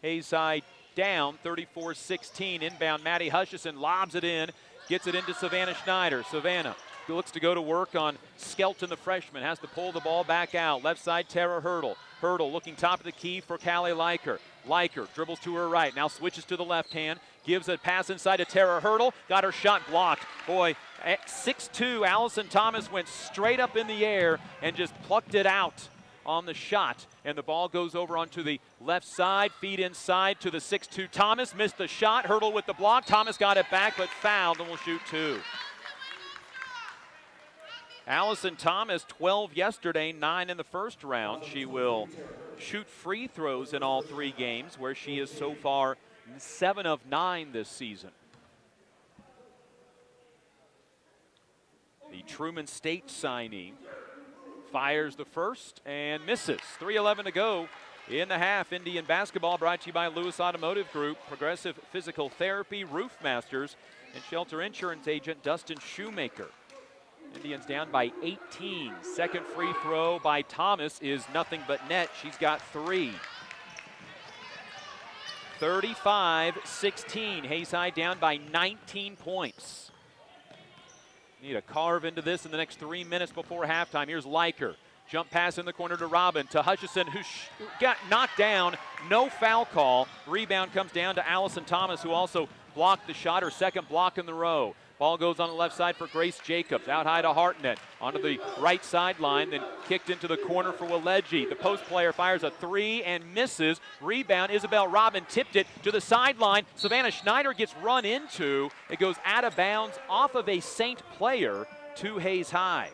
Hayes High down 34-16. Inbound, Maddie Hutchison lobs it in, gets it into Savannah Schneider. Savannah looks to go to work on Skelton, the freshman. Has to pull the ball back out. Left side, Tara Hurdle. Hurdle looking top of the key for Callie Leiker. Leiker dribbles to her right, now switches to the left hand, gives a pass inside to Tara Hurdle, got her shot blocked. Boy, at 6'2", Allison Thomas went straight up in the air and just plucked it out on the shot. And the ball goes over onto the left side, feed inside to the 6'2". Thomas missed the shot, Hurdle with the block. Thomas got it back, but fouled and will shoot 2. Allison Thomas, 12 yesterday, 9 in the first round. She will shoot free throws in all 3 games, where she is so far 7 of 9 this season. the Truman State signee, fires the first and misses. 3:11 to go in the half. Indian basketball brought to you by Lewis Automotive Group, Progressive Physical Therapy, Roof Masters, and Shelter Insurance Agent Dustin Shoemaker. Indians down by 18. Second free throw by Thomas is nothing but net. She's got 3. 35-16. Hayes High down by 19 points. Need to carve into this in the next 3 minutes before halftime. Here's Liker. Jump pass in the corner to Robin, to Hutchison, who got knocked down. No foul call. Rebound comes down to Allison Thomas, who also blocked the shot, her second block in the row. Ball goes on the left side for Grace Jacobs. Out high to Hartnett. Onto the right sideline, then kicked into the corner for Waleji. The post player fires a 3 and misses. Rebound, Isabel Robin tipped it to the sideline. Savannah Schneider gets run into. It goes out of bounds off of a Saint player to Hayes High.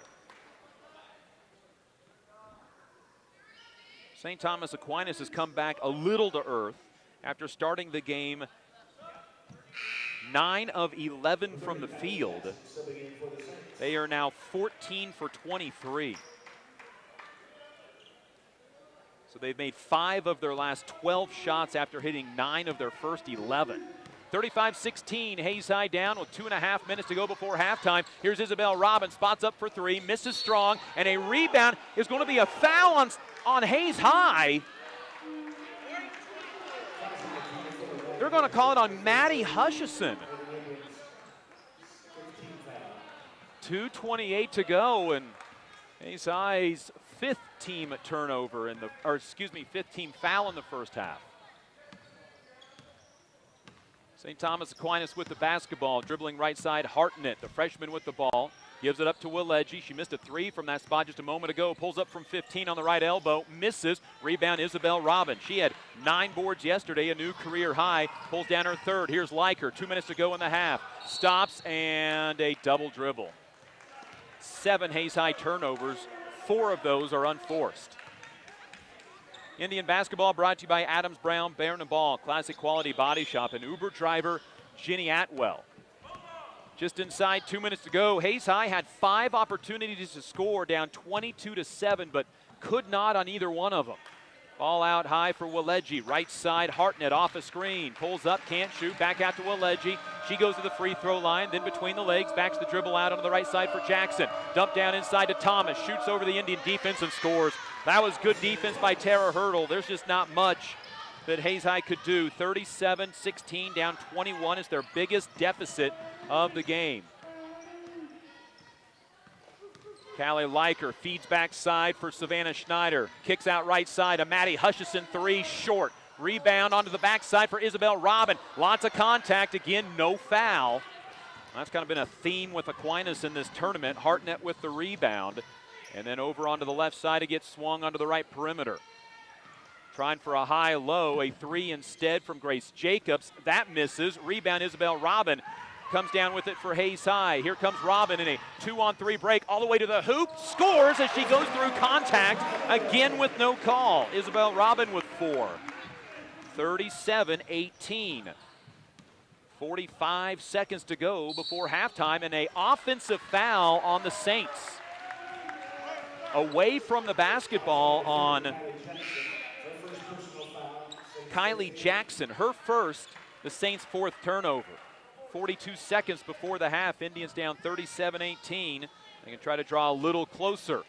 St. Thomas Aquinas has come back a little to earth after starting the game 9 of 11 from the field. They are now 14 for 23. So they've made 5 of their last 12 shots after hitting 9 of their first 11. 35-16, Hayes High down with 2.5 minutes to go before halftime. Here's Isabel Robin, spots up for 3, misses strong, and a rebound is going to be a foul on Hayes High. They're going to call it on Maddie Hutchison. 2:28 to go, and Hayes High's 5th team turnover in the, or excuse me, 5th team foul in the first half. St. Thomas Aquinas with the basketball, dribbling right side, Hartnett, the freshman with the ball, gives it up to Waleji. She missed a 3 from that spot just a moment ago, pulls up from 15 on the right elbow, misses. Rebound, Isabel Robin. She had 9 boards yesterday, a new career high, pulls down her 3rd. Here's Liker, 2 minutes to go in the half. Stops and a double dribble. 7 Hayes High turnovers, 4 of those are unforced. Indian basketball brought to you by Adams Brown Bairn & Ball, Classic Quality Body Shop, and Uber driver Ginny Atwell. Just inside 2 minutes to go, Hayes High had 5 opportunities to score, down 22-7, but could not on either one of them. Ball out high for Waleji, right side, Hartnett off a screen, pulls up, can't shoot, back out to Waleji. She goes to the free throw line, then between the legs, backs the dribble out on the right side for Jackson. Dump down inside to Thomas, shoots over the Indian defense and scores. That was good defense by Tara Hurdle. There's just not much that Hayes High could do. 37-16, down 21 is their biggest deficit of the game. Callie Liker feeds backside for Savannah Schneider. Kicks out right side, a Maddie Hutchison 3, short. Rebound onto the backside for Isabel Robin. Lots of contact, again, no foul. That's kind of been a theme with Aquinas in this tournament. Hartnett with the rebound. And then over onto the left side, it gets swung onto the right perimeter. Trying for a high-low, a 3 instead from Grace Jacobs. That misses. Rebound, Isabel Robin comes down with it for Hayes High. Here comes Robin in a 2-on-3 break all the way to the hoop. Scores as she goes through contact, again with no call. Isabel Robin with 4. 37-18. 45 seconds to go before halftime, and an offensive foul on the Saints. Away from the basketball on Kylie Jackson, her first, the Saints' 4th turnover. 42 seconds before the half, Indians down 37-18. They can try to draw a little closer.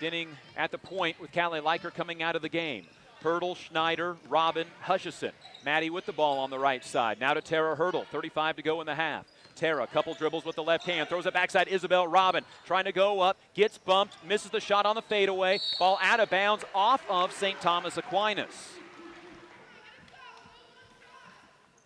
Denning at the point with Callie Liker coming out of the game. Hurdle, Schneider, Robin, Hutchison. Maddie with the ball on the right side. Now to Tara Hurdle, 35 to go in the half. Tara, a couple dribbles with the left hand, throws it backside, Isabel Robin trying to go up, gets bumped, misses the shot on the fadeaway. Ball out of bounds off of St. Thomas Aquinas.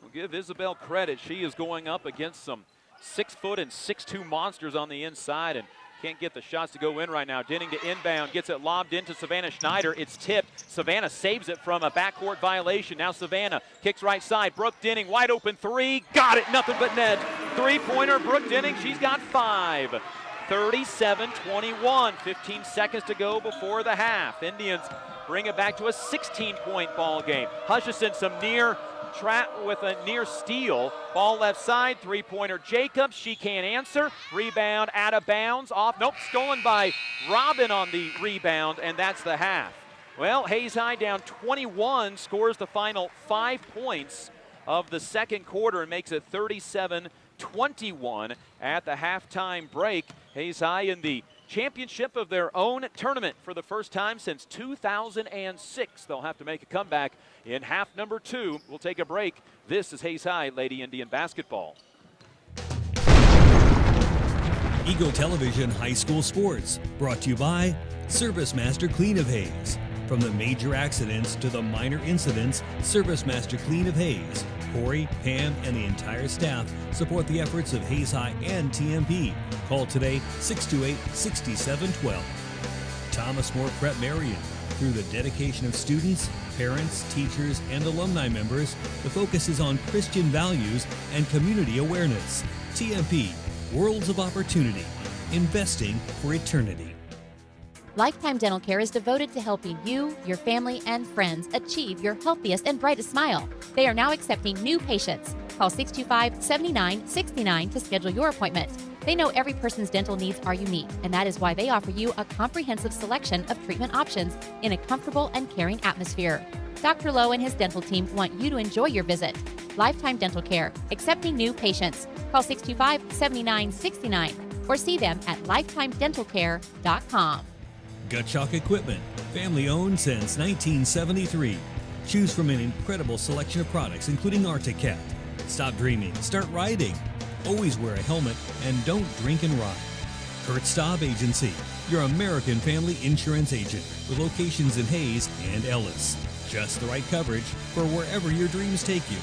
We'll give Isabel credit. She is going up against some 6-foot and 6'2" monsters on the inside and can't get the shots to go in right now. Denning to inbound, gets it lobbed into Savannah Schneider. It's tipped. Savannah saves it from a backcourt violation. Now Savannah kicks right side. Brooke Denning, wide open 3. Got it, nothing but net. 3-pointer, Brooke Denning, she's got 5. 37-21, 15 seconds to go before the half. Indians bring it back to a 16-point ball game. Hutchison, some near trapped with a near steal. Ball left side, three-pointer Jacobs. She can't answer. Rebound out of bounds. Off. Nope, stolen by Robin on the rebound, and that's the half. Well, Hayes High down 21, scores the final 5 points of the second quarter and makes it 37-21 at the halftime break. Hayes High in the championship of their own tournament for the first time since 2006. They'll have to make a comeback in half number 2. We'll take a break. This is Hayes High Lady Indian basketball. Eagle Television High School Sports, brought to you by Service Master Clean of Hayes. From the major accidents to the minor incidents, Service Master Clean of Hayes. Corey, Pam, and the entire staff support the efforts of Hayes High and TMP. Call today 628-6712. Thomas More Prep Marion. Through the dedication of students, parents, teachers, and alumni members, the focus is on Christian values and community awareness. TMP, Worlds of Opportunity, investing for eternity. Lifetime Dental Care is devoted to helping you, your family, and friends achieve your healthiest and brightest smile. They are now accepting new patients. Call 625-7969 to schedule your appointment. They know every person's dental needs are unique, and that is why they offer you a comprehensive selection of treatment options in a comfortable and caring atmosphere. Dr. Lowe and his dental team want you to enjoy your visit. Lifetime Dental Care, accepting new patients. Call 625-7969 or see them at lifetimedentalcare.com. Gutchalk Equipment, family owned since 1973. Choose from an incredible selection of products, including Arctic. Stop dreaming, start riding. Always wear a helmet and don't drink and ride. Kurt Staub Agency, your American family insurance agent with locations in Hayes and Ellis. Just the right coverage for wherever your dreams take you.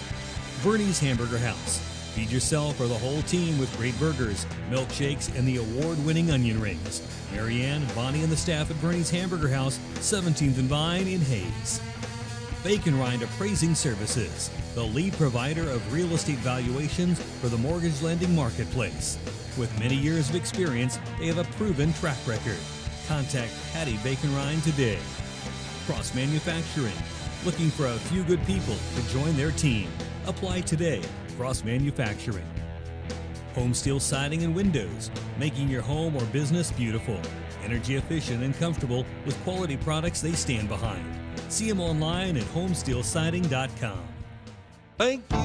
Bernie's Hamburger House. Feed yourself or the whole team with great burgers, milkshakes, and the award-winning onion rings. Marianne, Bonnie, and the staff at Bernie's Hamburger House, 17th and Vine in Hayes. Bacon Rind Appraising Services, the lead provider of real estate valuations for the mortgage lending marketplace. With many years of experience, they have a proven track record. Contact Patty Bacon Rind today. Cross Manufacturing, looking for a few good people to join their team. Apply today. Cross Manufacturing. Home Steel Siding and Windows, making your home or business beautiful. Energy efficient and comfortable with quality products they stand behind. See them online at homesteelsiding.com. Thank you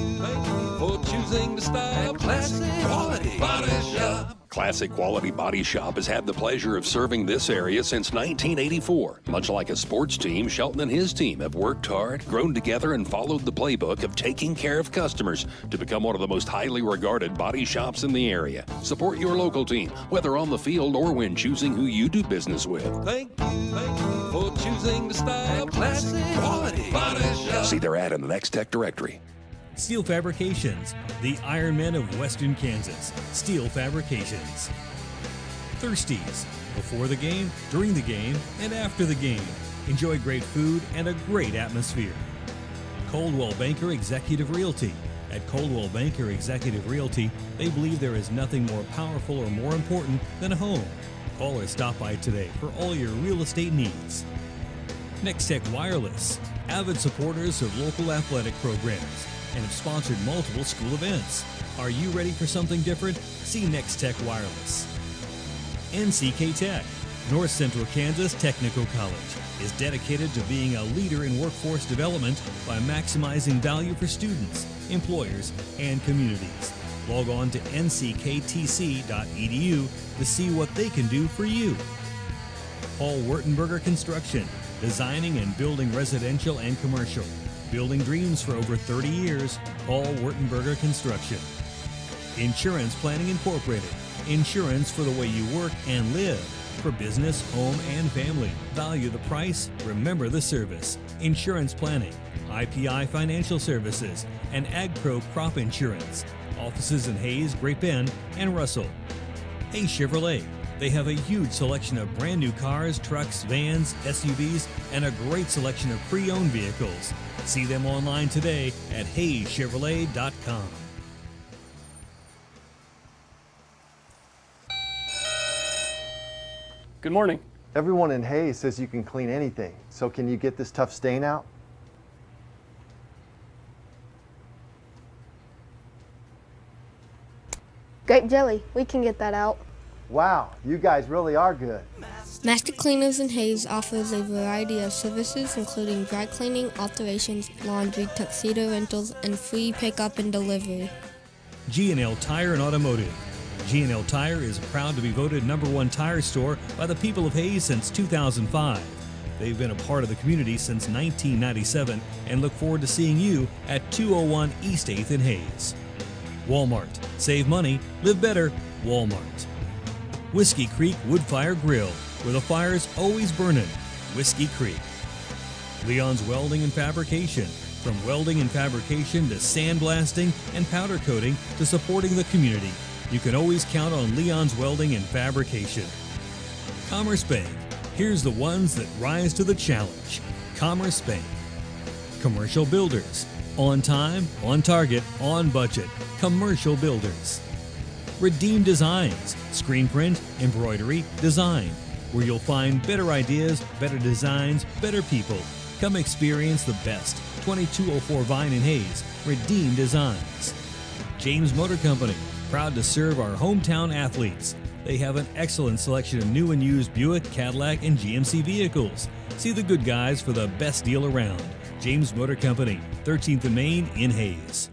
for choosing the style. Classic Quality Body Shop. Classic Quality Body Shop has had the pleasure of serving this area since 1984. Much like a sports team, Shelton and his team have worked hard, grown together, and followed the playbook of taking care of customers to become one of the most highly regarded body shops in the area. Support your local team, whether on the field or when choosing who you do business with. Thank you for choosing the style. Classic Quality Body Shop. See their ad in the Next Tech directory. Steel Fabrications, the Iron Men of Western Kansas. Steel Fabrications. Thirsties, before the game, during the game, and after the game. Enjoy great food and a great atmosphere. Coldwell Banker Executive Realty. At Coldwell Banker Executive Realty, they believe there is nothing more powerful or more important than a home. Call or stop by today for all your real estate needs. Next Tech Wireless, avid supporters of local athletic programs, and have sponsored multiple school events. Are you ready for something different? See Next Tech Wireless. NCK Tech, North Central Kansas Technical College, is dedicated to being a leader in workforce development by maximizing value for students, employers, and communities. Log on to ncktc.edu to see what they can do for you. Paul Wertenberger Construction, designing and building residential and commercial. Building dreams for over 30 years, Paul Wertenberger Construction. Insurance Planning Incorporated, insurance for the way you work and live. For business, home, and family. Value the price, remember the service. Insurance Planning, IPI Financial Services, and AgPro Crop Insurance. Offices in Hayes, Great Bend, and Russell. Hayes Chevrolet. They have a huge selection of brand new cars, trucks, vans, SUVs, and a great selection of pre-owned vehicles. See them online today at HayesChevrolet.com. Good morning. Everyone in Hayes says you can clean anything, so can you get this tough stain out? Grape jelly. We can get that out. Wow, you guys really are good. Master Cleaners in Hayes offers a variety of services including dry cleaning, alterations, laundry, tuxedo rentals, and free pickup and delivery. G&L Tire and Automotive. G&L Tire is proud to be voted #1 tire store by the people of Hayes since 2005. They've been a part of the community since 1997 and look forward to seeing you at 201 East 8th in Hayes. Walmart. Save money, live better, Walmart. Whiskey Creek Wood Fire Grill, where the fire's always burning. Whiskey Creek. Leon's Welding and Fabrication. From welding and fabrication to sandblasting and powder coating to supporting the community, you can always count on Leon's Welding and Fabrication. Commerce Bank. Here's the ones that rise to the challenge. Commerce Bank. Commercial Builders. On time, on target, on budget. Commercial Builders. Redeem Designs. Screen print, embroidery, design. Where you'll find better ideas, better designs, better people. Come experience the best. 2204 Vine in Hayes. Redeem Designs. James Motor Company. Proud to serve our hometown athletes. They have an excellent selection of new and used Buick, Cadillac, and GMC vehicles. See the good guys for the best deal around. James Motor Company, 13th and Main in Hayes.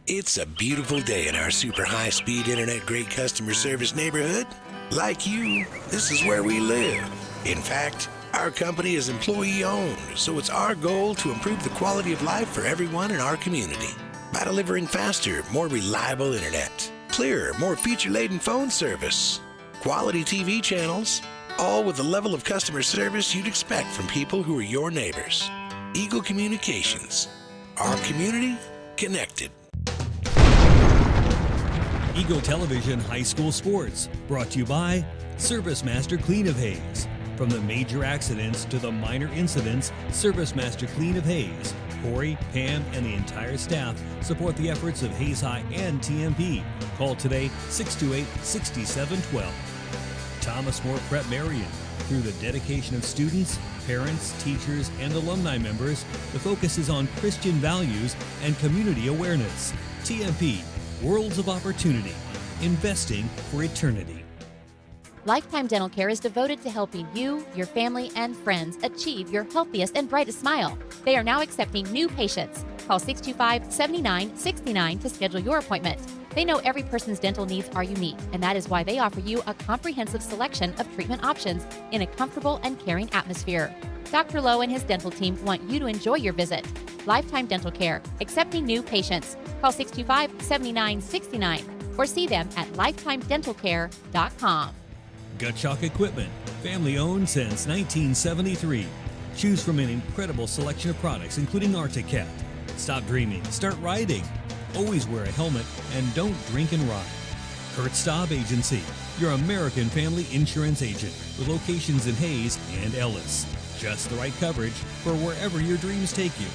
It's a beautiful day in our super high-speed internet great customer service neighborhood. Like you, this is where we live. In fact, our company is employee-owned, so it's our goal to improve the quality of life for everyone in our community by delivering faster, more reliable internet, clearer, more feature-laden phone service, quality TV channels, all with the level of customer service you'd expect from people who are your neighbors. Eagle Communications. Our community connected. Eagle Television High School Sports, brought to you by Service Master Clean of Hayes. From the major accidents to the minor incidents, Service Master Clean of Hayes, Corey, Pam, and the entire staff support the efforts of Hayes High and TMP. Call today 628-6712. Thomas More Prep Marion. Through the dedication of students, parents, teachers, and alumni members, the focus is on Christian values and community awareness. TMP, Worlds of Opportunity, investing for eternity. Lifetime Dental Care is devoted to helping you, your family, and friends achieve your healthiest and brightest smile. They are now accepting new patients. Call 625-7969 to schedule your appointment. They know every person's dental needs are unique, and that is why they offer you a comprehensive selection of treatment options in a comfortable and caring atmosphere. Dr. Lowe and his dental team want you to enjoy your visit. Lifetime Dental Care, accepting new patients. Call 625-7969 or see them at lifetimedentalcare.com. Gut Shock Equipment, family owned since 1973. Choose from an incredible selection of products, including Arctic-Cat. Stop dreaming, start riding. Always wear a helmet and don't drink and ride. Kurt Staub Agency, your American family insurance agent with locations in Hayes and Ellis. Just the right coverage for wherever your dreams take you.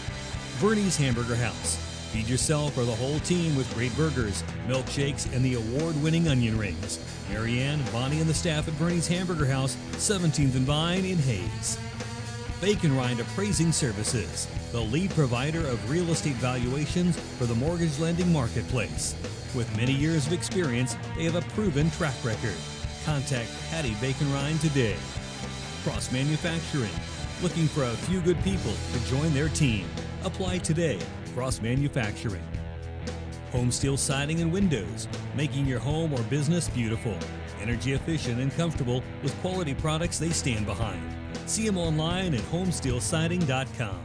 Bernie's Hamburger House. Feed yourself or the whole team with great burgers, milkshakes, and the award-winning onion rings. Marianne, Bonnie, and the staff at Bernie's Hamburger House, 17th and Vine in Hayes. Bacon Rind Appraising Services, the lead provider of real estate valuations for the mortgage lending marketplace. With many years of experience, they have a proven track record. Contact Patty Bacon Rind today. Cross Manufacturing, looking for a few good people to join their team. Apply today. Cross Manufacturing. Home Steel Siding and Windows, making your home or business beautiful. Energy efficient and comfortable with quality products they stand behind. See them online at homesteelsiding.com.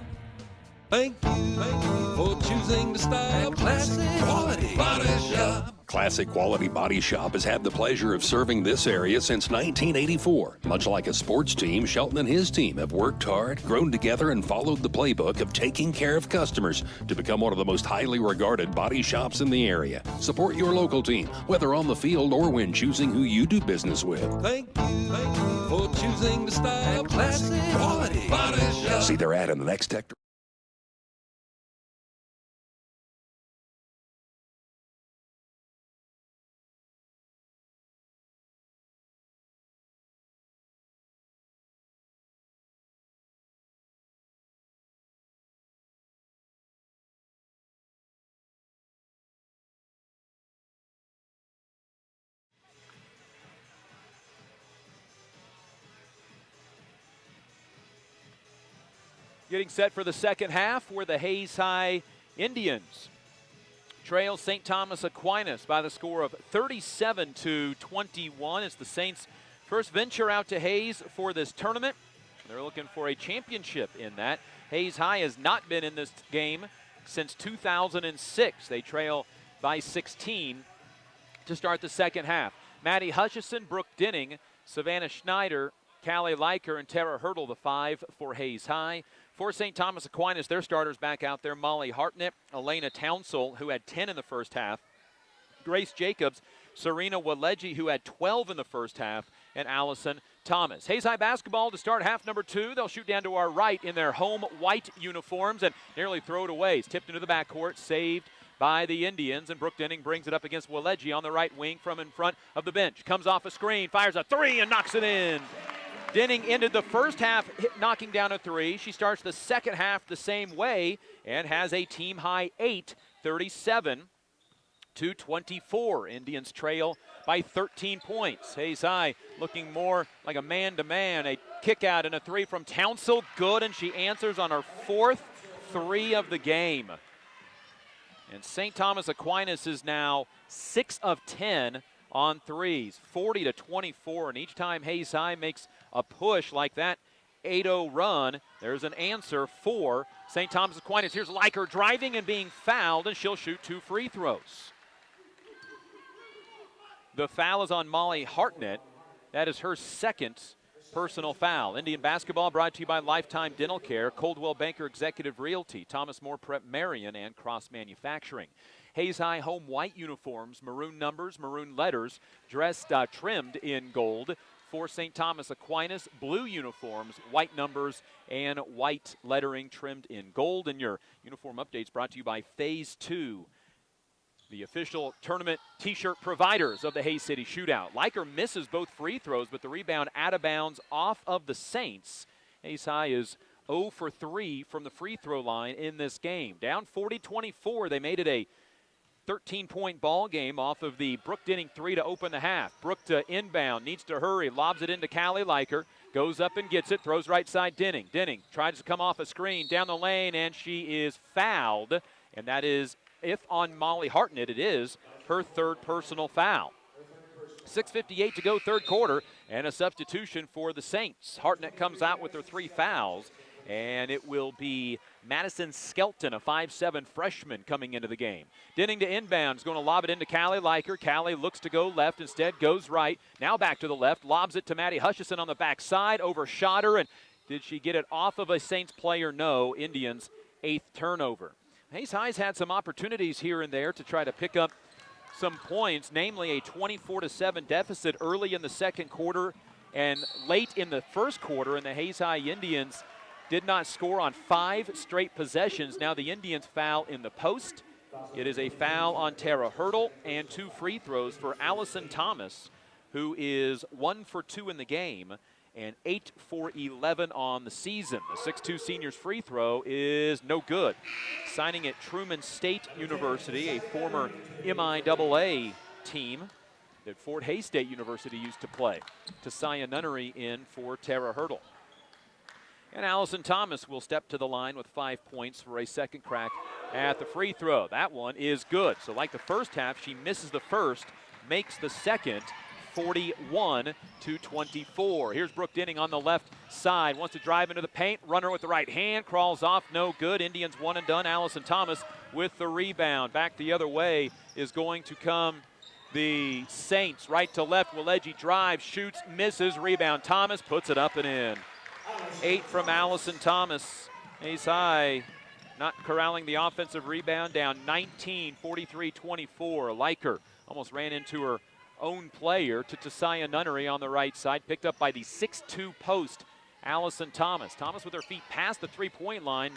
Thank you for choosing to style Classic Quality Body Shop. Classic Quality Body Shop has had the pleasure of serving this area since 1984. Much like a sports team, Shelton and his team have worked hard, grown together, and followed the playbook of taking care of customers to become one of the most highly regarded body shops in the area. Support your local team, whether on the field or when choosing who you do business with. Thank you for choosing to style Classic Quality Body Shop. See their ad in the next tech. getting set for the second half, where the Hayes High Indians trail St. Thomas Aquinas by the score of 37-21. It's the Saints' first venture out to Hayes for this tournament. They're looking for a championship in that. Hayes High has not been in this game since 2006. They trail by 16 to start the second half. Maddie Hutchison, Brooke Dinning, Savannah Schneider, Callie Leiker, and Tara Hurdle, the 5 for Hayes High. For St. Thomas Aquinas, their starters back out there: Molly Hartnett, Elena Townsell, who had 10 in the first half, Grace Jacobs, Serena Waleji, who had 12 in the first half, and Allison Thomas. Hayes High basketball to start half number 2. They'll shoot down to our right in their home white uniforms and nearly throw it away. It's tipped into the backcourt, saved by the Indians, and Brooke Denning brings it up against Waleji on the right wing from in front of the bench. Comes off a screen, fires a 3, and knocks it in. Denning ended the first half knocking down a 3. She starts the second half the same way and has a team-high 8, 37-24. Indians trail by 13 points. Hayes High looking more like a man-to-man. A kick out and a 3 from Townsell. Good, and she answers on her 4th 3 of the game. And St. Thomas Aquinas is now 6 of 10 on threes, 40-24. And each time Hayes High makes a push like that 8-0 run, there's an answer for St. Thomas Aquinas. Here's Leiker driving and being fouled, and she'll shoot 2 free throws. The foul is on Molly Hartnett. That is her second personal foul. Indian basketball brought to you by Lifetime Dental Care, Coldwell Banker Executive Realty, Thomas More Prep Marion, and Cross Manufacturing. Hayes High home white uniforms, maroon numbers, maroon letters, dressed trimmed in gold. For St. Thomas Aquinas, blue uniforms, white numbers, and white lettering trimmed in gold. And your uniform updates brought to you by Phase 2, the official tournament t-shirt providers of the Hayes City Shootout. Leiker misses both free throws, but the rebound out of bounds off of the Saints. Hayes High is 0 for 3 from the free throw line in this game. Down 40-24, they made it a 13-point ball game off of the Brooke Denning 3 to open the half. Brooke to inbound, needs to hurry, lobs it into Callie Leiker, goes up and gets it, throws right side Denning. Denning tries to come off a screen down the lane, and she is fouled, and that is, if on Molly Hartnett, it is her 3rd personal foul. 6:58 to go, 3rd quarter, and a substitution for the Saints. Hartnett comes out with her 3 fouls, and it will be Madison Skelton, a 5'7" freshman, coming into the game. Denning to inbound, is going to lob it into Callie Leiker. Callie looks to go left, instead goes right. Now back to the left, lobs it to Maddie Hutchison on the backside, overshot her, and did she get it off of a Saints player? No. Indians' 8th turnover. Hayes High's had some opportunities here and there to try to pick up some points, namely a 24-7 deficit early in the second quarter and late in the first quarter, and the Hayes High Indians did not score on 5 straight possessions. Now the Indians foul in the post. It is a foul on Tara Hurdle and 2 free throws for Allison Thomas, who is 1 for 2 in the game and 8 for 11 on the season. The 6'2" senior's free throw is no good. Signing at Truman State University, a former MIAA team that Fort Hays State University used to play. Tasia Nunnery in for Tara Hurdle. And Allison Thomas will step to the line with 5 points for a second crack at the free throw. That one is good. So like the first half, she misses the first, makes the second, 41-24. Here's Brooke Denning on the left side. Wants to drive into the paint. Runner with the right hand. Crawls off. No good. Indians one and done. Allison Thomas with the rebound. Back the other way is going to come the Saints. Right to left. Waleji drives, shoots, misses. Rebound. Thomas puts it up and in. 8 from Allison Thomas. Hayes High not corralling the offensive rebound. Down 19, 43-24. Leiker almost ran into her own player to Tasia Nunnery on the right side. Picked up by the 6'2" post, Allison Thomas. Thomas with her feet past the three-point line.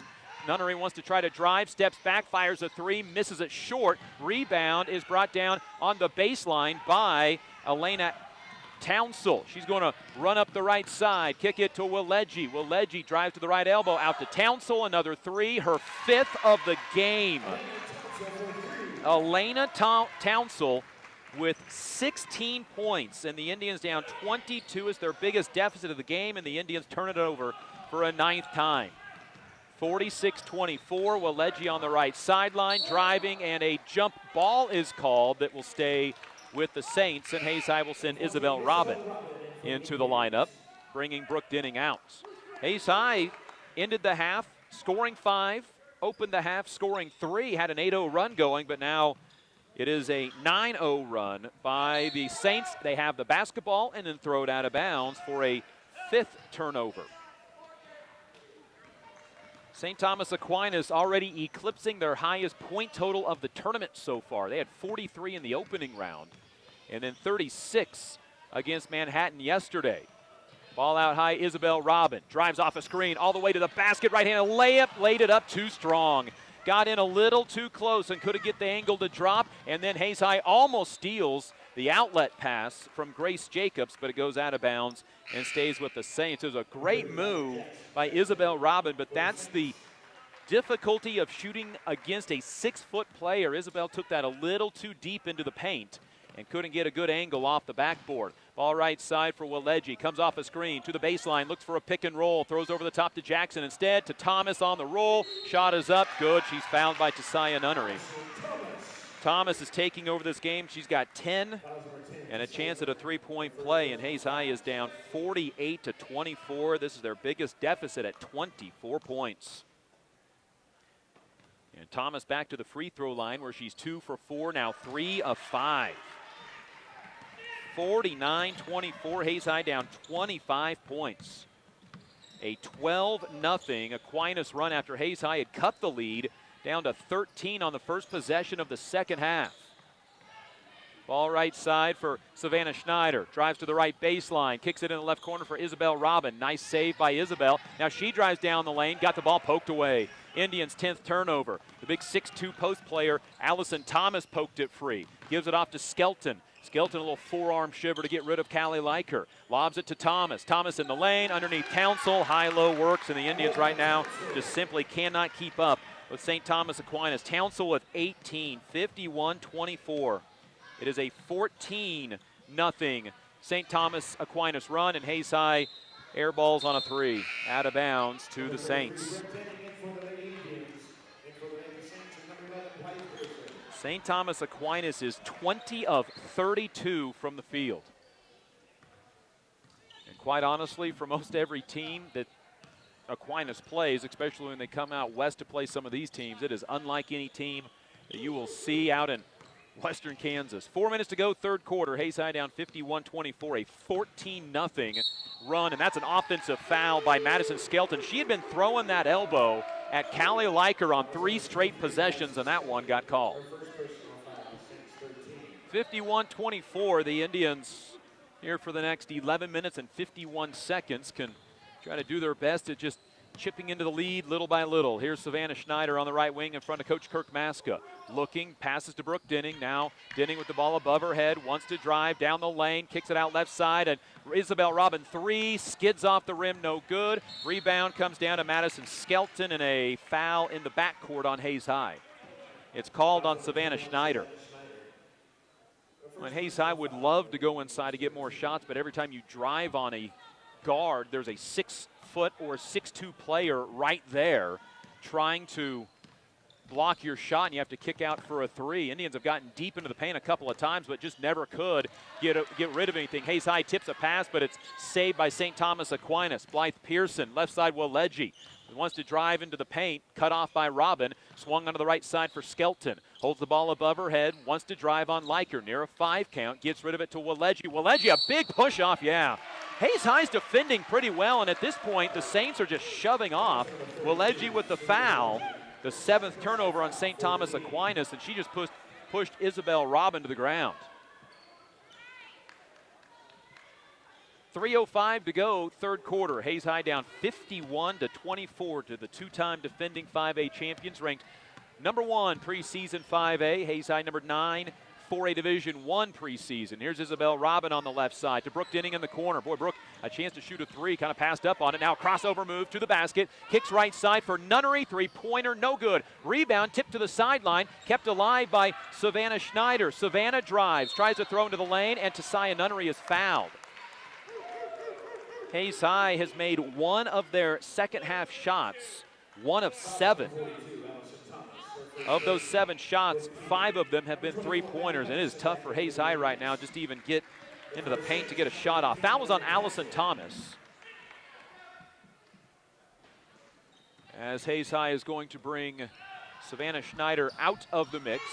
Nunnery wants to try to drive, steps back, fires a 3, misses it short. Rebound is brought down on the baseline by Elena Townsell. She's going to run up the right side, kick it to Waleji. Waleji drives to the right elbow, out to Townsell, another 3, her 5th of the game. Elena Townsell with 16 points, and the Indians down 22 is their biggest deficit of the game, and the Indians turn it over for a 9th time. 46-24, Waleji on the right sideline, driving, and a jump ball is called that will stay with the Saints, and Hayes High will send Isabel Robin into the lineup, bringing Brooke Denning out. Hayes High ended the half scoring 5, opened the half scoring 3, had an 8-0 run going, but now it is a 9-0 run by the Saints. They have the basketball and then throw it out of bounds for a 5th turnover. St. Thomas Aquinas already eclipsing their highest point total of the tournament so far. They had 43 in the opening round and then 36 against Manhattan yesterday. Ball out high, Isabel Robin drives off a screen all the way to the basket, right-handed layup, laid it up too strong. Got in a little too close and couldn't get the angle to drop, and then Hayes High almost steals the outlet pass from Grace Jacobs, but it goes out of bounds and stays with the Saints. It was a great move by Isabel Robin, but that's the difficulty of shooting against a 6-foot player. Isabel took that a little too deep into the paint and couldn't get a good angle off the backboard. Ball right side for Waleji, comes off a screen to the baseline, looks for a pick and roll, throws over the top to Jackson instead, to Thomas on the roll. Shot is up, good. She's fouled by Tasaya Nunnery. Thomas is taking over this game. She's got 10 and a chance at a 3-point play, and Hayes High is down 48-24. This is their biggest deficit at 24 points. And Thomas back to the free throw line where she's 2 for 4, now 3 of 5. 49-24, Hayes High down 25 points. A 12-0 Aquinas run after Hayes High had cut the lead down to 13 on the first possession of the second half. Ball right side for Savannah Schneider. Drives to the right baseline, kicks it in the left corner for Isabel Robin. Nice save by Isabel. Now she drives down the lane, got the ball poked away. Indians' 10th turnover. The big 6'2 post player, Allison Thomas, poked it free. Gives it off to Skelton. Skelton, a little forearm shiver to get rid of Callie Liker. Lobs it to Thomas. Thomas in the lane, underneath Council. High-low works, and the Indians right now just simply cannot keep up with St. Thomas Aquinas. Council with 18, 51-24. It is a 14-0 St. Thomas Aquinas run, and Hayes High air balls on a 3. Out of bounds to the Saints. St. Thomas Aquinas is 20 of 32 from the field. And quite honestly, for most every team that Aquinas plays, especially when they come out west to play some of these teams, it is unlike any team that you will see out in western Kansas. 4 minutes to go, third quarter. Hayes High down 51-24, a 14-0 run, and that's an offensive foul by Madison Skelton. She had been throwing that elbow at Callie Liker on 3 straight possessions, and that one got called. 51-24, the Indians here for the next 11 minutes and 51 seconds can try to do their best at just chipping into the lead little by little. Here's Savannah Schneider on the right wing in front of Coach Kirk Maska. Looking, passes to Brooke Denning. Now Denning with the ball above her head, wants to drive down the lane, kicks it out left side, and Isabel Robin 3, skids off the rim, no good. Rebound comes down to Madison Skelton, and a foul in the backcourt on Hayes High. It's called on Savannah Schneider. And Hayes High would love to go inside to get more shots, but every time you drive on a guard, there's a 6-foot or 6'2 player right there trying to block your shot, and you have to kick out for a 3. Indians have gotten deep into the paint a couple of times, but just never could get rid of anything. Hayes High tips a pass, but it's saved by St. Thomas Aquinas. Blythe Pearson, left side Waleji. Wants to drive into the paint, cut off by Robin, swung onto the right side for Skelton. Holds the ball above her head, wants to drive on Liker, near a 5 count, gets rid of it to Waleji. Waleji, a big push off, yeah. Hayes High's defending pretty well, and at this point, the Saints are just shoving off. Waleji with the foul, the 7th turnover on St. Thomas Aquinas, and she just pushed Isabel Robin to the ground. 3:05 to go, third quarter. Hayes High down 51-24 to the 2-time defending 5A champions, ranked number 1 preseason 5A. Hayes High number 9, 4A Division 1 preseason. Here's Isabel Robin on the left side to Brooke Denning in the corner. Boy, Brooke, a chance to shoot a 3, kind of passed up on it. Now crossover move to the basket. Kicks right side for Nunnery, 3-pointer, no good. Rebound, tipped to the sideline, kept alive by Savannah Schneider. Savannah drives, tries to throw into the lane, and Tasaya Nunnery is fouled. Hayes High has made one of their second half shots 1 of 7. Of those 7 shots, 5 of them have been three-pointers, and it is tough for Hayes High right now just to even get into the paint to get a shot off. Foul was on Allison Thomas. As Hayes High is going to bring Savannah Schneider out of the mix.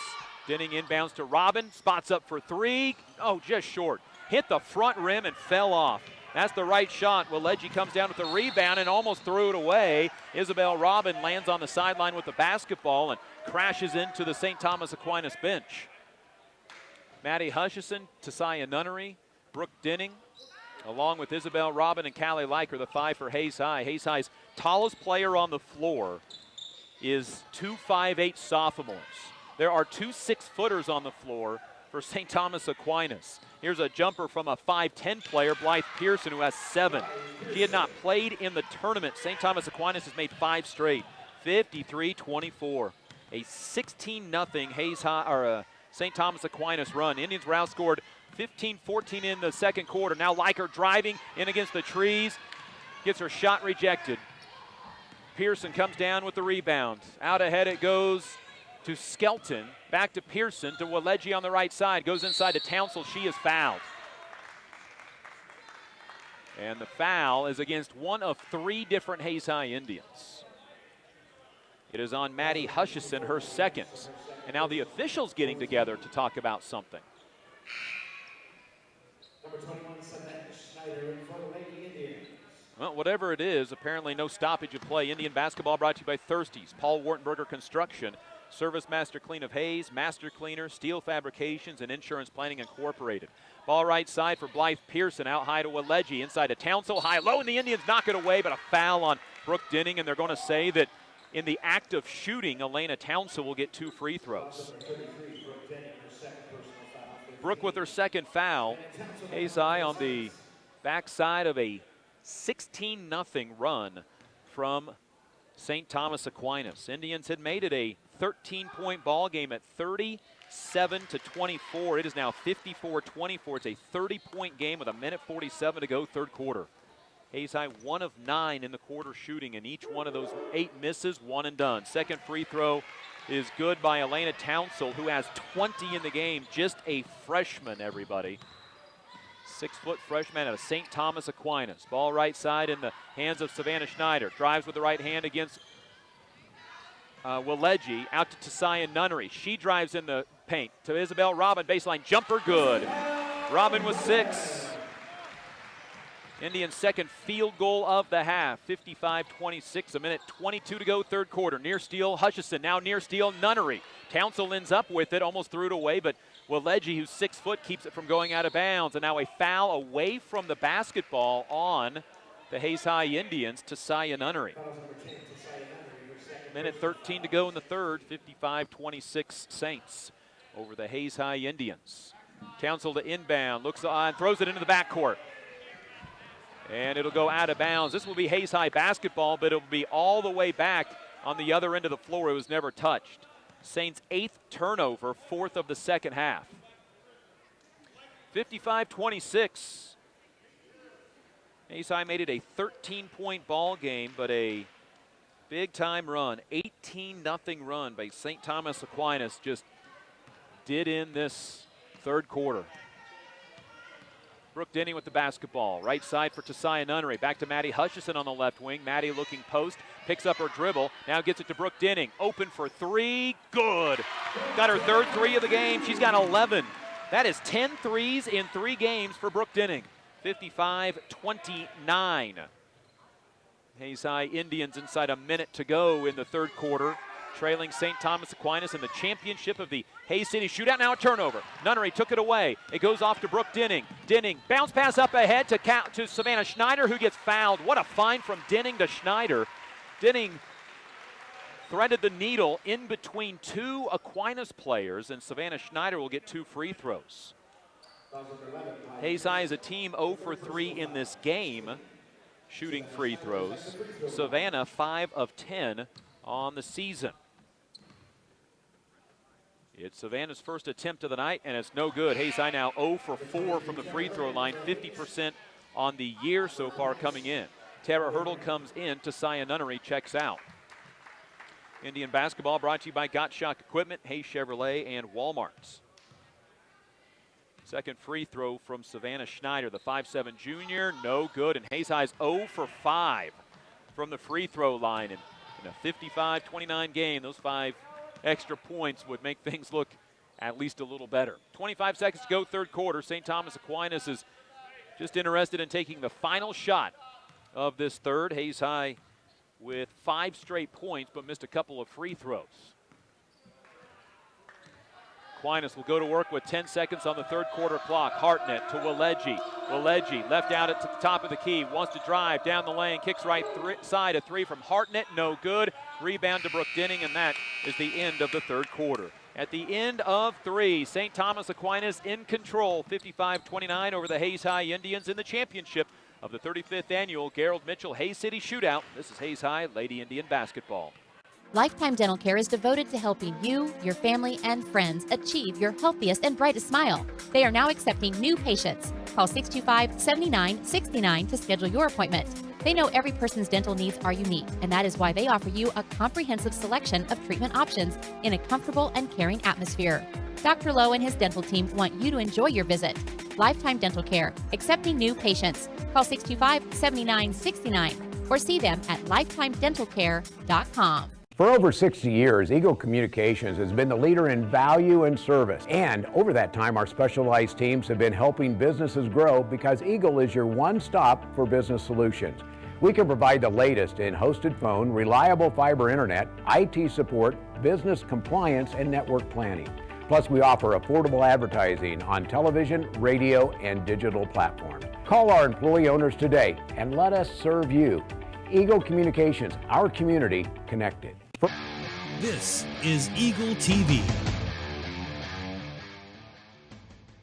Denning inbounds to Robin, spots up for 3. Oh, just short. Hit the front rim and fell off. That's the right shot. Waleji comes down with the rebound and almost threw it away. Isabel Robin lands on the sideline with the basketball and crashes into the St. Thomas Aquinas bench. Maddie Hutchison, Tasaya Nunnery, Brooke Denning, along with Isabel Robin and Callie Leiker, the 5 for Hayes High. Hayes High's tallest player on the floor is 2 5'8" sophomores. There are 2 6-footers on the floor for St. Thomas Aquinas. Here's a jumper from a 5'10" player, Blythe Pearson, who has 7. She had not played in the tournament. St. Thomas Aquinas has made 5 straight. 53-24. A 16-0 Hayes High or St. Thomas Aquinas run. Indians were outscored 15-14 in the second quarter. Now Leiker driving in against the trees. Gets her shot rejected. Pearson comes down with the rebound. Out ahead it goes to Skelton. Back to Pearson, to Waleji on the right side. Goes inside to Townsell. She is fouled. And the foul is against one of 3 different Hayes High Indians. It is on Maddie Hutchison, her second. And now the officials getting together to talk about something. Well, whatever it is, apparently no stoppage of play. Indian basketball brought to you by Thirsties, Paul Wartenberger Construction, Service Master Clean of Hayes, Master Cleaner, Steel Fabrications, and Insurance Planning Incorporated. Ball right side for Blythe Pearson, out high to Waleji, inside to Townsell, high low, and the Indians knock it away, but a foul on Brooke Denning, and they're going to say that in the act of shooting, Elena Townsell will get 2 free throws. Brooke with her second foul. Hayes High on the backside of a 16-0 run from St. Thomas Aquinas. Indians had made it a 13-point ball game at 37-24. It is now 54-24. It's a 30-point game with 1:47 to go, third quarter. Hayes High 1 of 9 in the quarter shooting, and each one of those 8 misses, 1 and done. Second free throw is good by Elena Townsell, who has 20 in the game. Just a freshman, everybody. 6-foot freshman out of St. Thomas Aquinas. Ball right side in the hands of Savannah Schneider. Drives with the right hand against Waleji. Out to Tasaya Nunnery. She drives in the paint to Isabel Robin. Baseline jumper, good. Robin with 6. Indians' second field goal of the half. 55-26, 1:22 to go, third quarter. Near steal, Hutchison. Now near steal, Nunnery. Townsell ends up with it, almost threw it away, but Waleji, who's 6 foot, keeps it from going out of bounds. And now a foul away from the basketball on the Hayes High Indians to Saya Nunnery. 1:13 to go in the third. 55-26 Saints over the Hayes High Indians. Townsell to inbound, looks on, throws it into the backcourt. And it'll go out of bounds. This will be Hayes High basketball, but it'll be all the way back on the other end of the floor. It was never touched. Saints' 8th turnover, 4th of the second half. 55-26. Hayes High made it a 13-point ball game, but a big-time run. 18-0 run by St. Thomas Aquinas just did in this third quarter. Brooke Denny with the basketball. Right side for Tasaya Nunnery. Back to Maddie Hutchison on the left wing. Maddie looking post. Picks up her dribble. Now gets it to Brooke Denning. Open for 3. Good. Got her third 3 of the game. She's got 11. That is 10 threes in 3 games for Brooke Denning. 55-29. Hayes High Indians inside a minute to go in the third quarter, trailing St. Thomas Aquinas in the championship of the Hayes City Shootout. Now a turnover. Nunnery took it away. It goes off to Brooke Denning. Denning, bounce pass up ahead to Savannah Schneider, who gets fouled. What a find from Denning to Schneider. Denning threaded the needle in between 2 Aquinas players, and Savannah Schneider will get 2 free throws. Hayes High is a team 0 for 3 in this game, shooting free throws. Savannah 5 of 10 on the season. It's Savannah's first attempt of the night, and it's no good. Hayes High now 0 for 4 from the free throw line, 50% on the year so far coming in. Tara Hurdle comes in. Tasaya Nunnery checks out. Indian basketball brought to you by Gottschalk Equipment, Hayes Chevrolet, and Walmart's. Second free throw from Savannah Schneider, the 5'7 junior, no good. And Hayes High's 0 for 5 from the free throw line. And in a 55-29 game, those 5 extra points would make things look at least a little better. 25 seconds to go, third quarter. St. Thomas Aquinas is just interested in taking the final shot of this third. Hayes High with 5 straight points, but missed a couple of free throws. Aquinas will go to work with 10 seconds on the third quarter clock. Hartnett to Waleji. Waleji left out at the top of the key. Wants to drive down the lane. Kicks right side. A three from Hartnett. No good. Rebound to Brooke Denning, and that is the end of the third quarter. At the end of 3, St. Thomas Aquinas in control. 55-29 over the Hayes High Indians in the championship of the 35th annual Gerald Mitchell Hayes City Shootout. This is Hayes High Lady Indian Basketball. Lifetime Dental Care is devoted to helping you, your family, and friends achieve your healthiest and brightest smile. They are now accepting new patients. Call 625-7969 to schedule your appointment. They know every person's dental needs are unique, and that is why they offer you a comprehensive selection of treatment options in a comfortable and caring atmosphere. Dr. Lowe and his dental team want you to enjoy your visit. Lifetime Dental Care, accepting new patients. Call 625-7969 or see them at lifetimedentalcare.com. For over 60 years, Eagle Communications has been the leader in value and service. And over that time, our specialized teams have been helping businesses grow because Eagle is your one-stop for business solutions. We can provide the latest in hosted phone, reliable fiber internet, IT support, business compliance, and network planning. Plus, we offer affordable advertising on television, radio, and digital platforms. Call our employee owners today and let us serve you. Eagle Communications, our community connected. This is Eagle TV.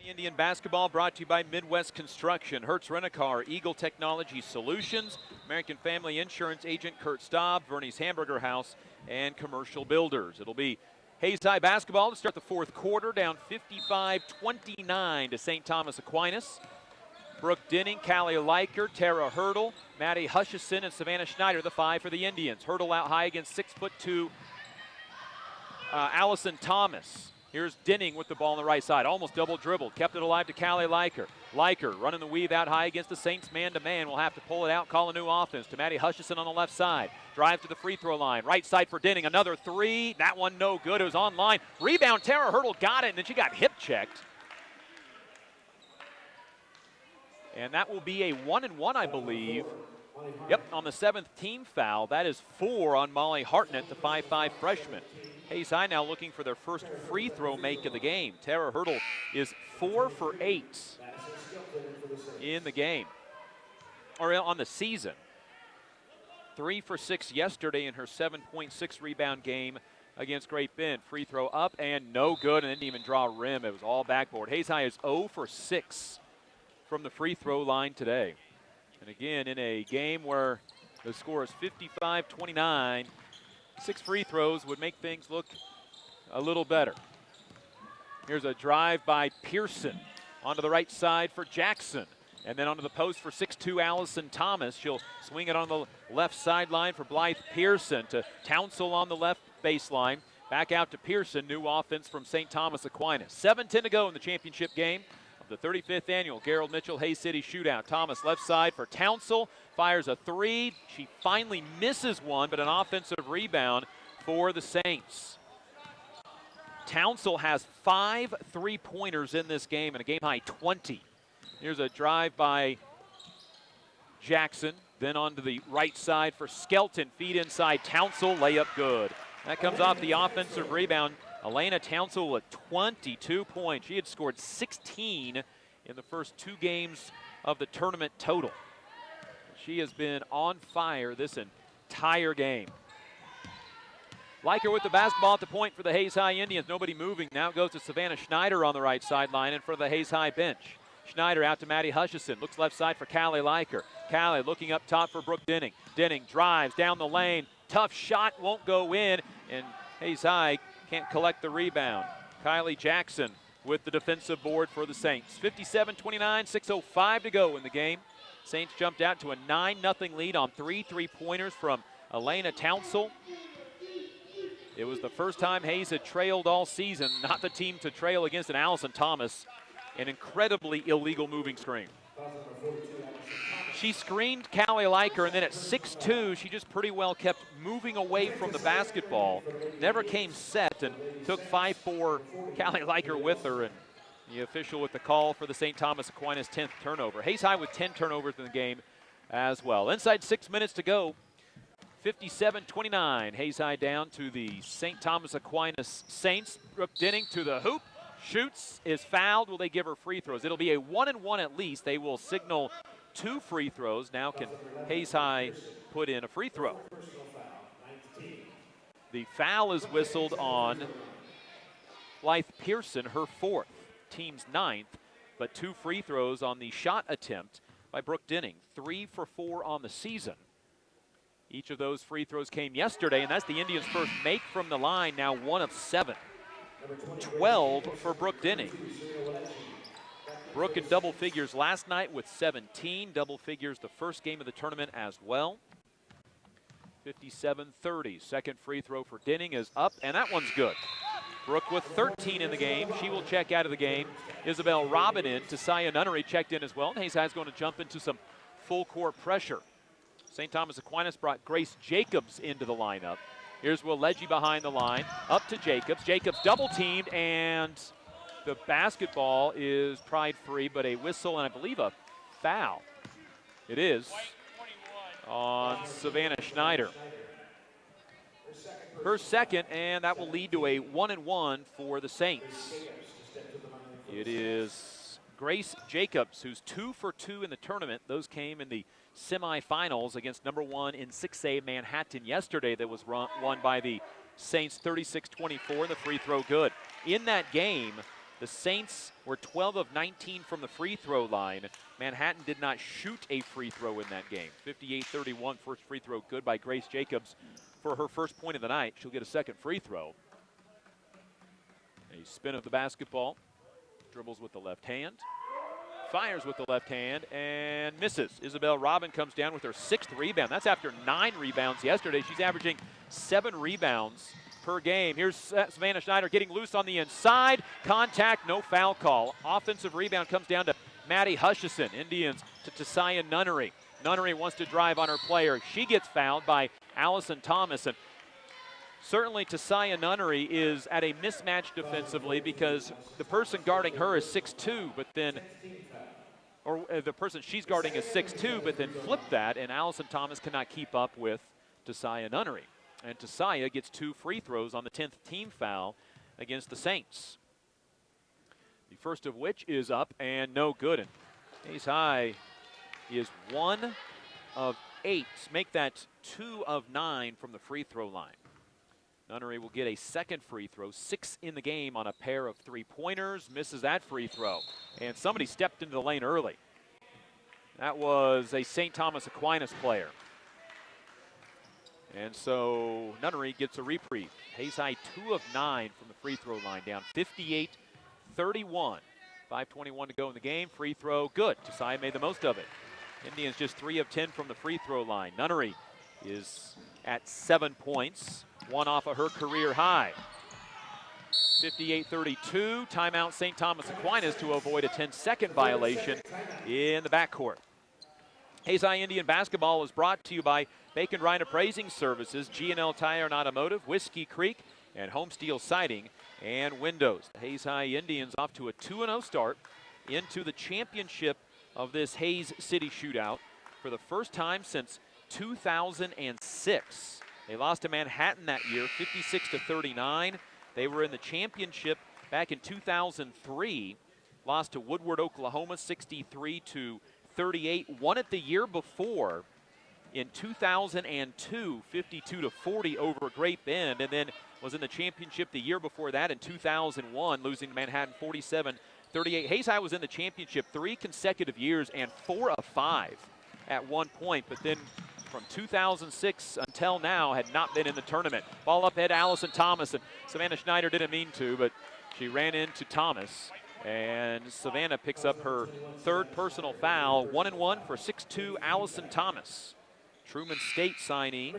Indian basketball brought to you by Midwest Construction, Hertz Rent-A-Car, Eagle Technology Solutions, American Family Insurance Agent Kurt Staub, Verney's Hamburger House, and Commercial Builders. It'll be Hayes High basketball to start the fourth quarter, down 55-29 to St. Thomas Aquinas. Brooke Denning, Callie Leiker, Tara Hurdle, Maddie Hutchison, and Savannah Schneider, the 5 for the Indians. Hurdle out high against 6'2" Allison Thomas. Here's Denning with the ball on the right side. Almost double dribbled. Kept it alive to Callie Leiker. Leiker running the weave out high against the Saints man-to-man. Will have to pull it out, call a new offense to Maddie Hutchison on the left side. Drive to the free throw line. Right side for Denning. Another 3. That one no good. It was online. Rebound. Tara Hurdle got it, and then she got hip checked. And that will be a 1-and-1, I believe. Yep, on the 7th team foul. That is 4 on Molly Hartnett, the 5'5 freshman. Hayes High now looking for their first free throw make of the game. Tara Hurdle is 4 for 8 in the game, or on the season. 3 for 6 yesterday in her 7.6 rebound game against Great Bend. Free throw up and no good, and didn't even draw a rim. It was all backboard. Hayes High is 0 for 6 from the free throw line today. And again, in a game where the score is 55-29, 6 free throws would make things look a little better. Here's a drive by Pearson onto the right side for Jackson. And then onto the post for 6'2" Allison Thomas. She'll swing it on the left sideline for Blythe Pearson to Townsell on the left baseline. Back out to Pearson, new offense from St. Thomas Aquinas. 7:10 to go in the championship game of the 35th annual Gerald Mitchell Hayes City Shootout. Thomas left side for Townsell, fires a 3. She finally misses one, but an offensive rebound for the Saints. Townsell has 5 3-pointers in this game and a game-high 20. Here's a drive by Jackson, then onto the right side for Skelton. Feed inside, Townsell, layup good. That comes off the offensive rebound. Elena Townsell with 22 points. She had scored 16 in the first 2 games of the tournament total. She has been on fire this entire game. Leiker with the basketball at the point for the Hayes High Indians. Nobody moving. Now it goes to Savannah Schneider on the right sideline in front of the Hayes High bench. Schneider out to Maddie Hutchison. Looks left side for Callie Leiker. Callie looking up top for Brooke Denning. Denning drives down the lane. Tough shot, won't go in. And Hayes High can't collect the rebound. Kylie Jackson with the defensive board for the Saints. 57-29, 6:05 to go in the game. Saints jumped out to a 9-0 lead on 3 3-pointers from Elena Townsell. It was the first time Hayes had trailed all season, not the team to trail against an Allison Thomas, an incredibly illegal moving screen. She screened Callie Liker, and then at 6'2", she just pretty well kept moving away from the basketball. Never came set and took 5'4" Callie Liker with her, and the official with the call for the St. Thomas Aquinas 10th turnover. Hayes High with 10 turnovers in the game as well. Inside 6 minutes to go. 57-29. Hayes High down to the St. Thomas Aquinas Saints. Brooke Denning to the hoop. Shoots, is fouled. Will they give her free throws? It'll be a 1-and-1 at least. They will signal 2 free throws. Now can Hayes High put in a free throw? The foul is whistled on Blythe Pearson, her 4th, team's 9th, but 2 free throws on the shot attempt by Brooke Denning. 3 for 4 on the season. Each of those free throws came yesterday, and that's the Indians' first make from the line, now 1 of 7. 12 for Brooke Denning. Brooke in double figures last night with 17, double figures the first game of the tournament as well. 57-30. Second free throw for Denning is up, and that one's good. Brooke with 13 in the game. She will check out of the game. Isabel Robin in. Tasaya Nunnery checked in as well. And Hayes High is going to jump into some full court pressure. St. Thomas Aquinas brought Grace Jacobs into the lineup. Here's Will Legge behind the line. Up to Jacobs. Jacobs double teamed, and the basketball is pried free, but a whistle and I believe a foul. It is on Savannah Schneider. Her second, and that will lead to a 1-and-1 for the Saints. It is Grace Jacobs, who's 2 for 2 in the tournament. Those came in the semifinals against number 1 in 6A Manhattan yesterday, that was won by the Saints 36-24, and the free throw good. In that game, the Saints were 12 of 19 from the free throw line. Manhattan did not shoot a free throw in that game. 58-31, first free throw good by Grace Jacobs for her first point of the night. She'll get a second free throw. A spin of the basketball, dribbles with the left hand, fires with the left hand, and misses. Isabel Robin comes down with her 6th rebound. That's after 9 rebounds yesterday. She's averaging 7 rebounds per game. Here's Savannah Schneider getting loose on the inside. Contact, no foul call. Offensive rebound comes down to Maddie Hutchison. Indians to Tasaya Nunnery. Nunnery wants to drive on her player. She gets fouled by Allison Thomas. And certainly Tasaya Nunnery is at a mismatch defensively because the person guarding her is 6'2", but then the person she's guarding is 6'2", but then flip that, and Allison Thomas cannot keep up with Tasaya Nunnery. And Tasaya gets 2 free throws on the 10th team foul against the Saints. The first of which is up and no good. And Hayes High is 1 of 8. Make that 2 of 9 from the free throw line. Nunnery will get a second free throw, 6 in the game on a pair of 3-pointers. Misses that free throw. And somebody stepped into the lane early. That was a St. Thomas Aquinas player. And so Nunnery gets a reprieve. Hayes High 2 of 9 from the free throw line, down 58-31. 5:21 to go in the game. Free throw good. Tasaya made the most of it. Indians just 3 of 10 from the free throw line. Nunnery is at 7 points, 1 off of her career high. 58-32. Timeout St. Thomas Aquinas to avoid a 10-second violation in the backcourt. Hayes High Indian basketball is brought to you by Bacon Ryan Appraising Services, G&L Tire and Automotive, Whiskey Creek, and Home Steel Siding and Windows. The Hayes High Indians off to a 2-0 start into the championship of this Hayes City Shootout for the first time since 2006. They lost to Manhattan that year, 56-39. They were in the championship back in 2003. Lost to Woodward, Oklahoma, 63-38. Won it the year before in 2002, 52-40 over Great Bend, and then was in the championship the year before that in 2001, losing to Manhattan 47-38. Hayes High was in the championship 3 consecutive years and 4 of 5 at one point, but then from 2006 until now had not been in the tournament. Ball up head, Allison Thomas, and Savannah Schneider didn't mean to, but she ran into Thomas. And Savannah picks up her 3rd personal foul. 1-1 for 6'2" Allison Thomas. Truman State signee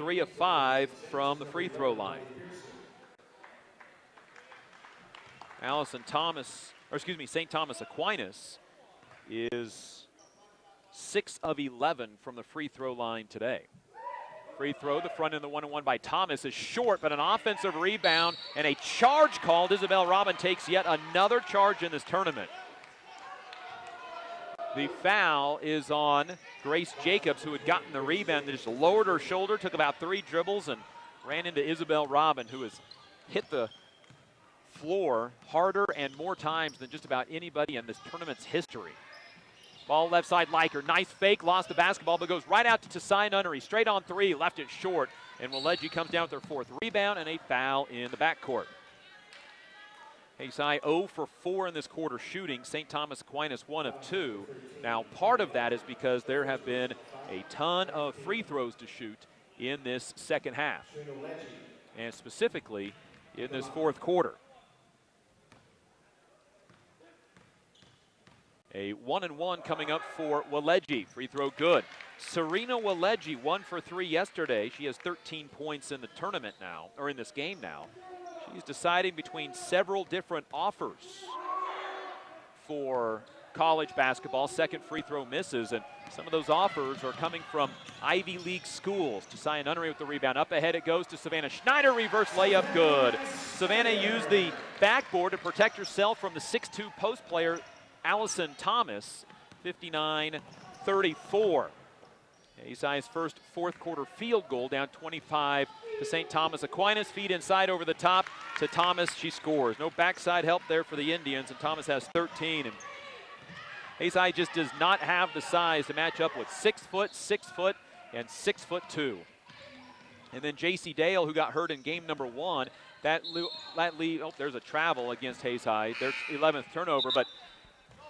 3 of 5 from the free throw line. St. Thomas Aquinas is 6 of 11 from the free throw line today. Free throw, the front end, the 1-on-1 by Thomas is short, but an offensive rebound and a charge called. Isabel Robin takes yet another charge in this tournament. The foul is on Grace Jacobs, who had gotten the rebound and just lowered her shoulder, took about 3 dribbles, and ran into Isabel Robin, who has hit the floor harder and more times than just about anybody in this tournament's history. Ball left side, Liker. Nice fake, lost the basketball, but goes right out to Tesai Nunnery. Straight on 3, left it short, and Waleji comes down with their 4th rebound and a foul in the backcourt. Tesai 0 for 4 in this quarter shooting. St. Thomas Aquinas 1 of 2. Now, part of that is because there have been a ton of free throws to shoot in this second half, and specifically in this 4th quarter. A 1-and-1 coming up for Waleji. Free throw good. Serena Waleji 1 for 3 yesterday. She has 13 points in the tournament now, or in this game now. She's deciding between several different offers for college basketball. Second free throw misses, and some of those offers are coming from Ivy League schools. Tesai Nunnery with the rebound. Up ahead it goes to Savannah Schneider. Reverse layup good. Savannah used the backboard to protect herself from the 6'2 post player Allison Thomas, 59-34. Tesai's first 4th quarter field goal, down 25 to St. Thomas Aquinas. Feed inside over the top to Thomas. She scores. No backside help there for the Indians, and Thomas has 13. And Tesai just does not have the size to match up with 6 foot, 6 foot, and 6'2". And then J.C. Dale, who got hurt in game number 1, there's a travel against Tesai. There's 11th turnover, but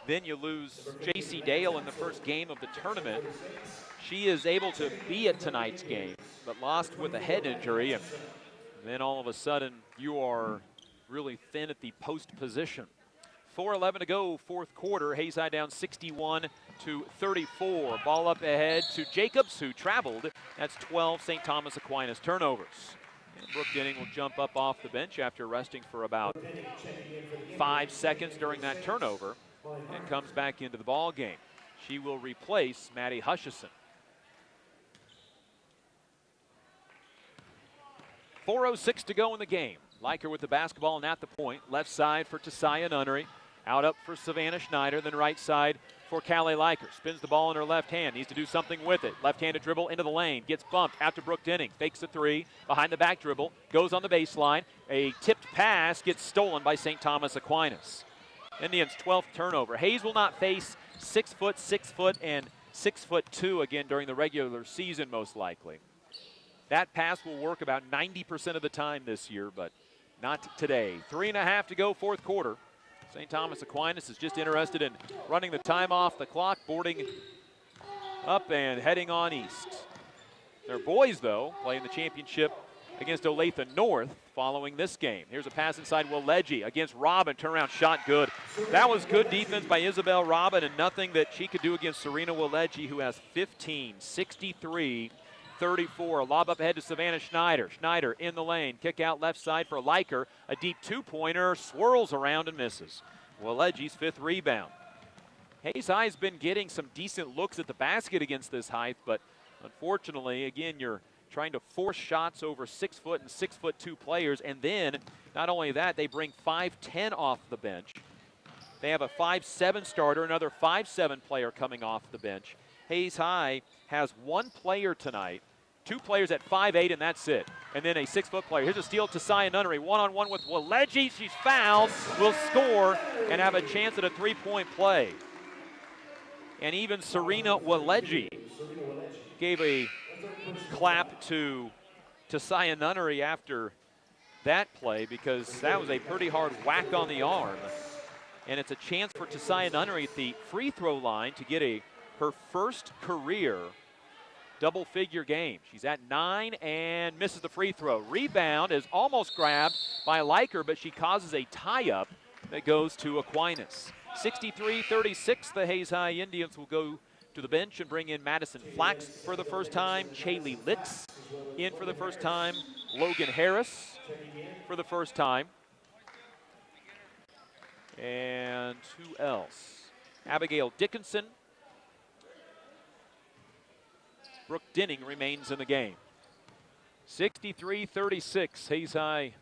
then you lose J.C. Dale in the first game of the tournament. She is able to be at tonight's game, but lost with a head injury. And then all of a sudden, you are really thin at the post position. 4:11 to go, 4th quarter. Tesai down 61-34. Ball up ahead to Jacobs, who traveled. That's 12 St. Thomas Aquinas turnovers. And Brooke Denning will jump up off the bench after resting for about 5 seconds during that turnover, and comes back into the ball game. She will replace Maddie Hutchison. 4:06 to go in the game. Liker with the basketball and at the point. Left side for Tesai Nunnery. Out up for Savannah Schneider. Then right side for Callie Liker. Spins the ball in her left hand. Needs to do something with it. Left-handed dribble into the lane. Gets bumped after Brooke Denning. Fakes a 3. Behind the back dribble. Goes on the baseline. A tipped pass gets stolen by St. Thomas Aquinas. Indians' 12th turnover. Hayes will not face 6 foot, 6 foot, and 6'2" again during the regular season, most likely. That pass will work about 90% of the time this year, but not today. 3.5 to go, 4th quarter. St. Thomas Aquinas is just interested in running the time off the clock, boarding up and heading on east. Their boys, though, playing the championship against Olathe North following this game. Here's a pass inside Waleji against Robin. Turnaround shot good. That was good defense by Isabel Robin, and nothing that she could do against Serena Waleji, who has 15, 63, 34. A lob up ahead to Savannah Schneider. Schneider in the lane. Kick out left side for Liker. A deep 2-pointer. Swirls around and misses. Waleji's 5th rebound. Tesai's been getting some decent looks at the basket against this height, but unfortunately, again, you're trying to force shots over 6 foot and 6'2" players. And then, not only that, they bring 5'10" off the bench. They have a 5'7" starter, another 5'7" player coming off the bench. Hayes High has 1 player tonight, 2 players at 5'8", and that's it. And then a 6-foot player. Here's a steal to Tesai Nunnery. 1-on-1 with Waleji. She's fouled, will score, and have a chance at a 3-point play. And even Serena Waleji gave a clap to Tesai Nunnery after that play, because that was a pretty hard whack on the arm. And it's a chance for Tesai Nunnery at the free throw line to get her first career double-figure game. She's at 9 and misses the free throw. Rebound is almost grabbed by Liker, but she causes a tie-up that goes to Aquinas. 63-36, the Hayes High Indians will go to the bench and bring in Madison Flax for the first time. Chaley Litz in for the first time. Logan Harris for the first time. And who else? Abigail Dickinson. Brooke Dinning remains in the game. 63-36, Hayes High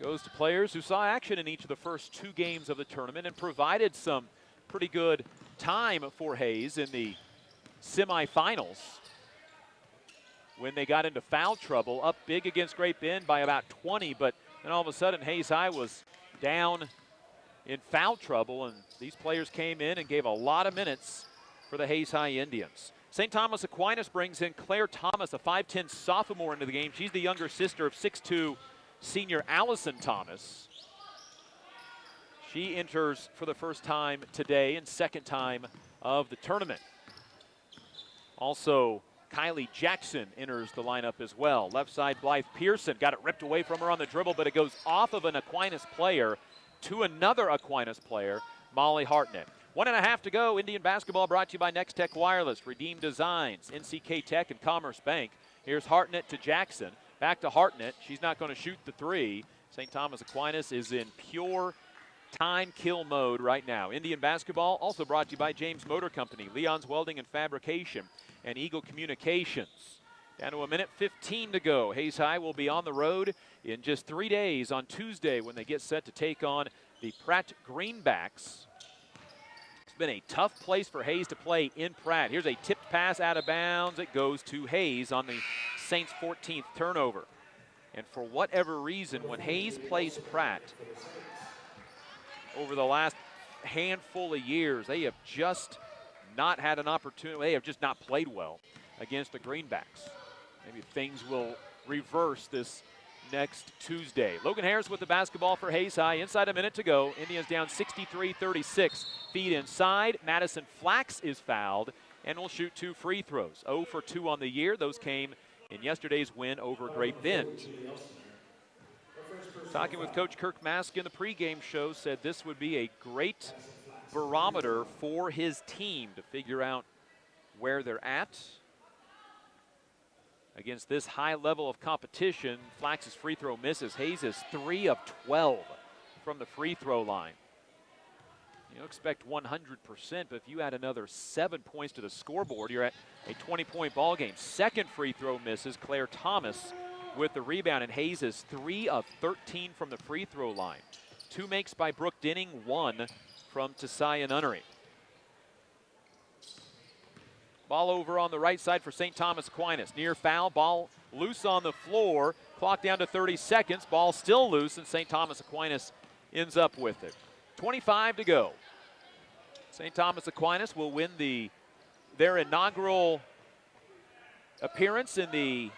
goes to players who saw action in each of the first 2 games of the tournament and provided some pretty good time for Hayes in the semifinals when they got into foul trouble, up big against Great Bend by about 20, but then all of a sudden Hayes High was down in foul trouble, and these players came in and gave a lot of minutes for the Hayes High Indians. St. Thomas Aquinas brings in Claire Thomas, a 5'10 sophomore, into the game. She's the younger sister of 6'2 senior Allison Thomas. She enters for the first time today and second time of the tournament. Also, Kylie Jackson enters the lineup as well. Left side, Blythe Pearson got it ripped away from her on the dribble, but it goes off of an Aquinas player to another Aquinas player, Molly Hartnett. 1.5 to go. Indian basketball brought to you by Next Tech Wireless, Redeem Designs, NCK Tech, and Commerce Bank. Here's Hartnett to Jackson. Back to Hartnett. She's not going to shoot the 3. St. Thomas Aquinas is in pure time kill mode right now. Indian basketball also brought to you by James Motor Company, Leon's Welding and Fabrication, and Eagle Communications. Down to 1:15 to go. Hayes High will be on the road in just 3 days on Tuesday when they get set to take on the Pratt Greenbacks. It's been a tough place for Hayes to play in Pratt. Here's a tipped pass out of bounds. It goes to Hayes on the Saints' 14th turnover. And for whatever reason, when Hayes plays Pratt over the last handful of years, they have just not had an opportunity. They have just not played well against the Greenbacks. Maybe things will reverse this next Tuesday. Logan Harris with the basketball for Hayes High. Inside a minute to go. Indians down 63-36. Feed inside. Madison Flax is fouled and will shoot 2 free throws. 0 for 2 on the year. Those came in yesterday's win over Great Bend. Talking with Coach Kirk Mask in the pregame show, said this would be a great barometer for his team to figure out where they're at against this high level of competition. Flax's free throw misses. Hayes is 3 of 12 from the free throw line. You don't expect 100%, but if you add another 7 points to the scoreboard, you're at a 20-point ball game. Second free throw misses. Claire Thomas with the rebound, and Hayes is 3 of 13 from the free throw line. 2 makes by Brooke Dinning, 1 from Tessia Nunnery. Ball over on the right side for St. Thomas Aquinas. Near foul, ball loose on the floor. Clock down to 30 seconds. Ball still loose, and St. Thomas Aquinas ends up with it. 25 to go. St. Thomas Aquinas will win their inaugural appearance in the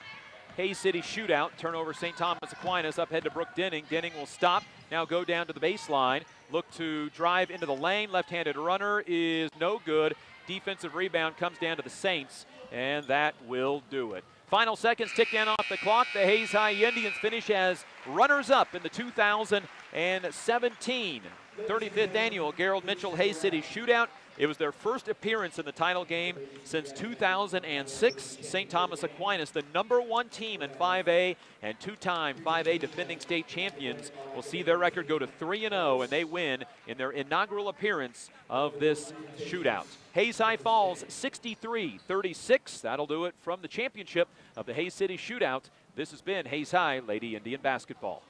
Hayes City Shootout. Turnover St. Thomas Aquinas, up head to Brooke Dinning. Dinning will stop, now go down to the baseline. Look to drive into the lane. Left-handed runner is no good. Defensive rebound comes down to the Saints, and that will do it. Final seconds tick down off the clock. The Hayes High Indians finish as runners-up in the 2017 35th annual Gerald Mitchell Hayes City Shootout. It was their first appearance in the title game since 2006. St. Thomas Aquinas, the #1 team in 5A and 2-time 5A defending state champions, will see their record go to 3-0, and they win in their inaugural appearance of this shootout. Hayes High falls 63-36. That'll do it from the championship of the Hayes City Shootout. This has been Hayes High Lady Indian Basketball.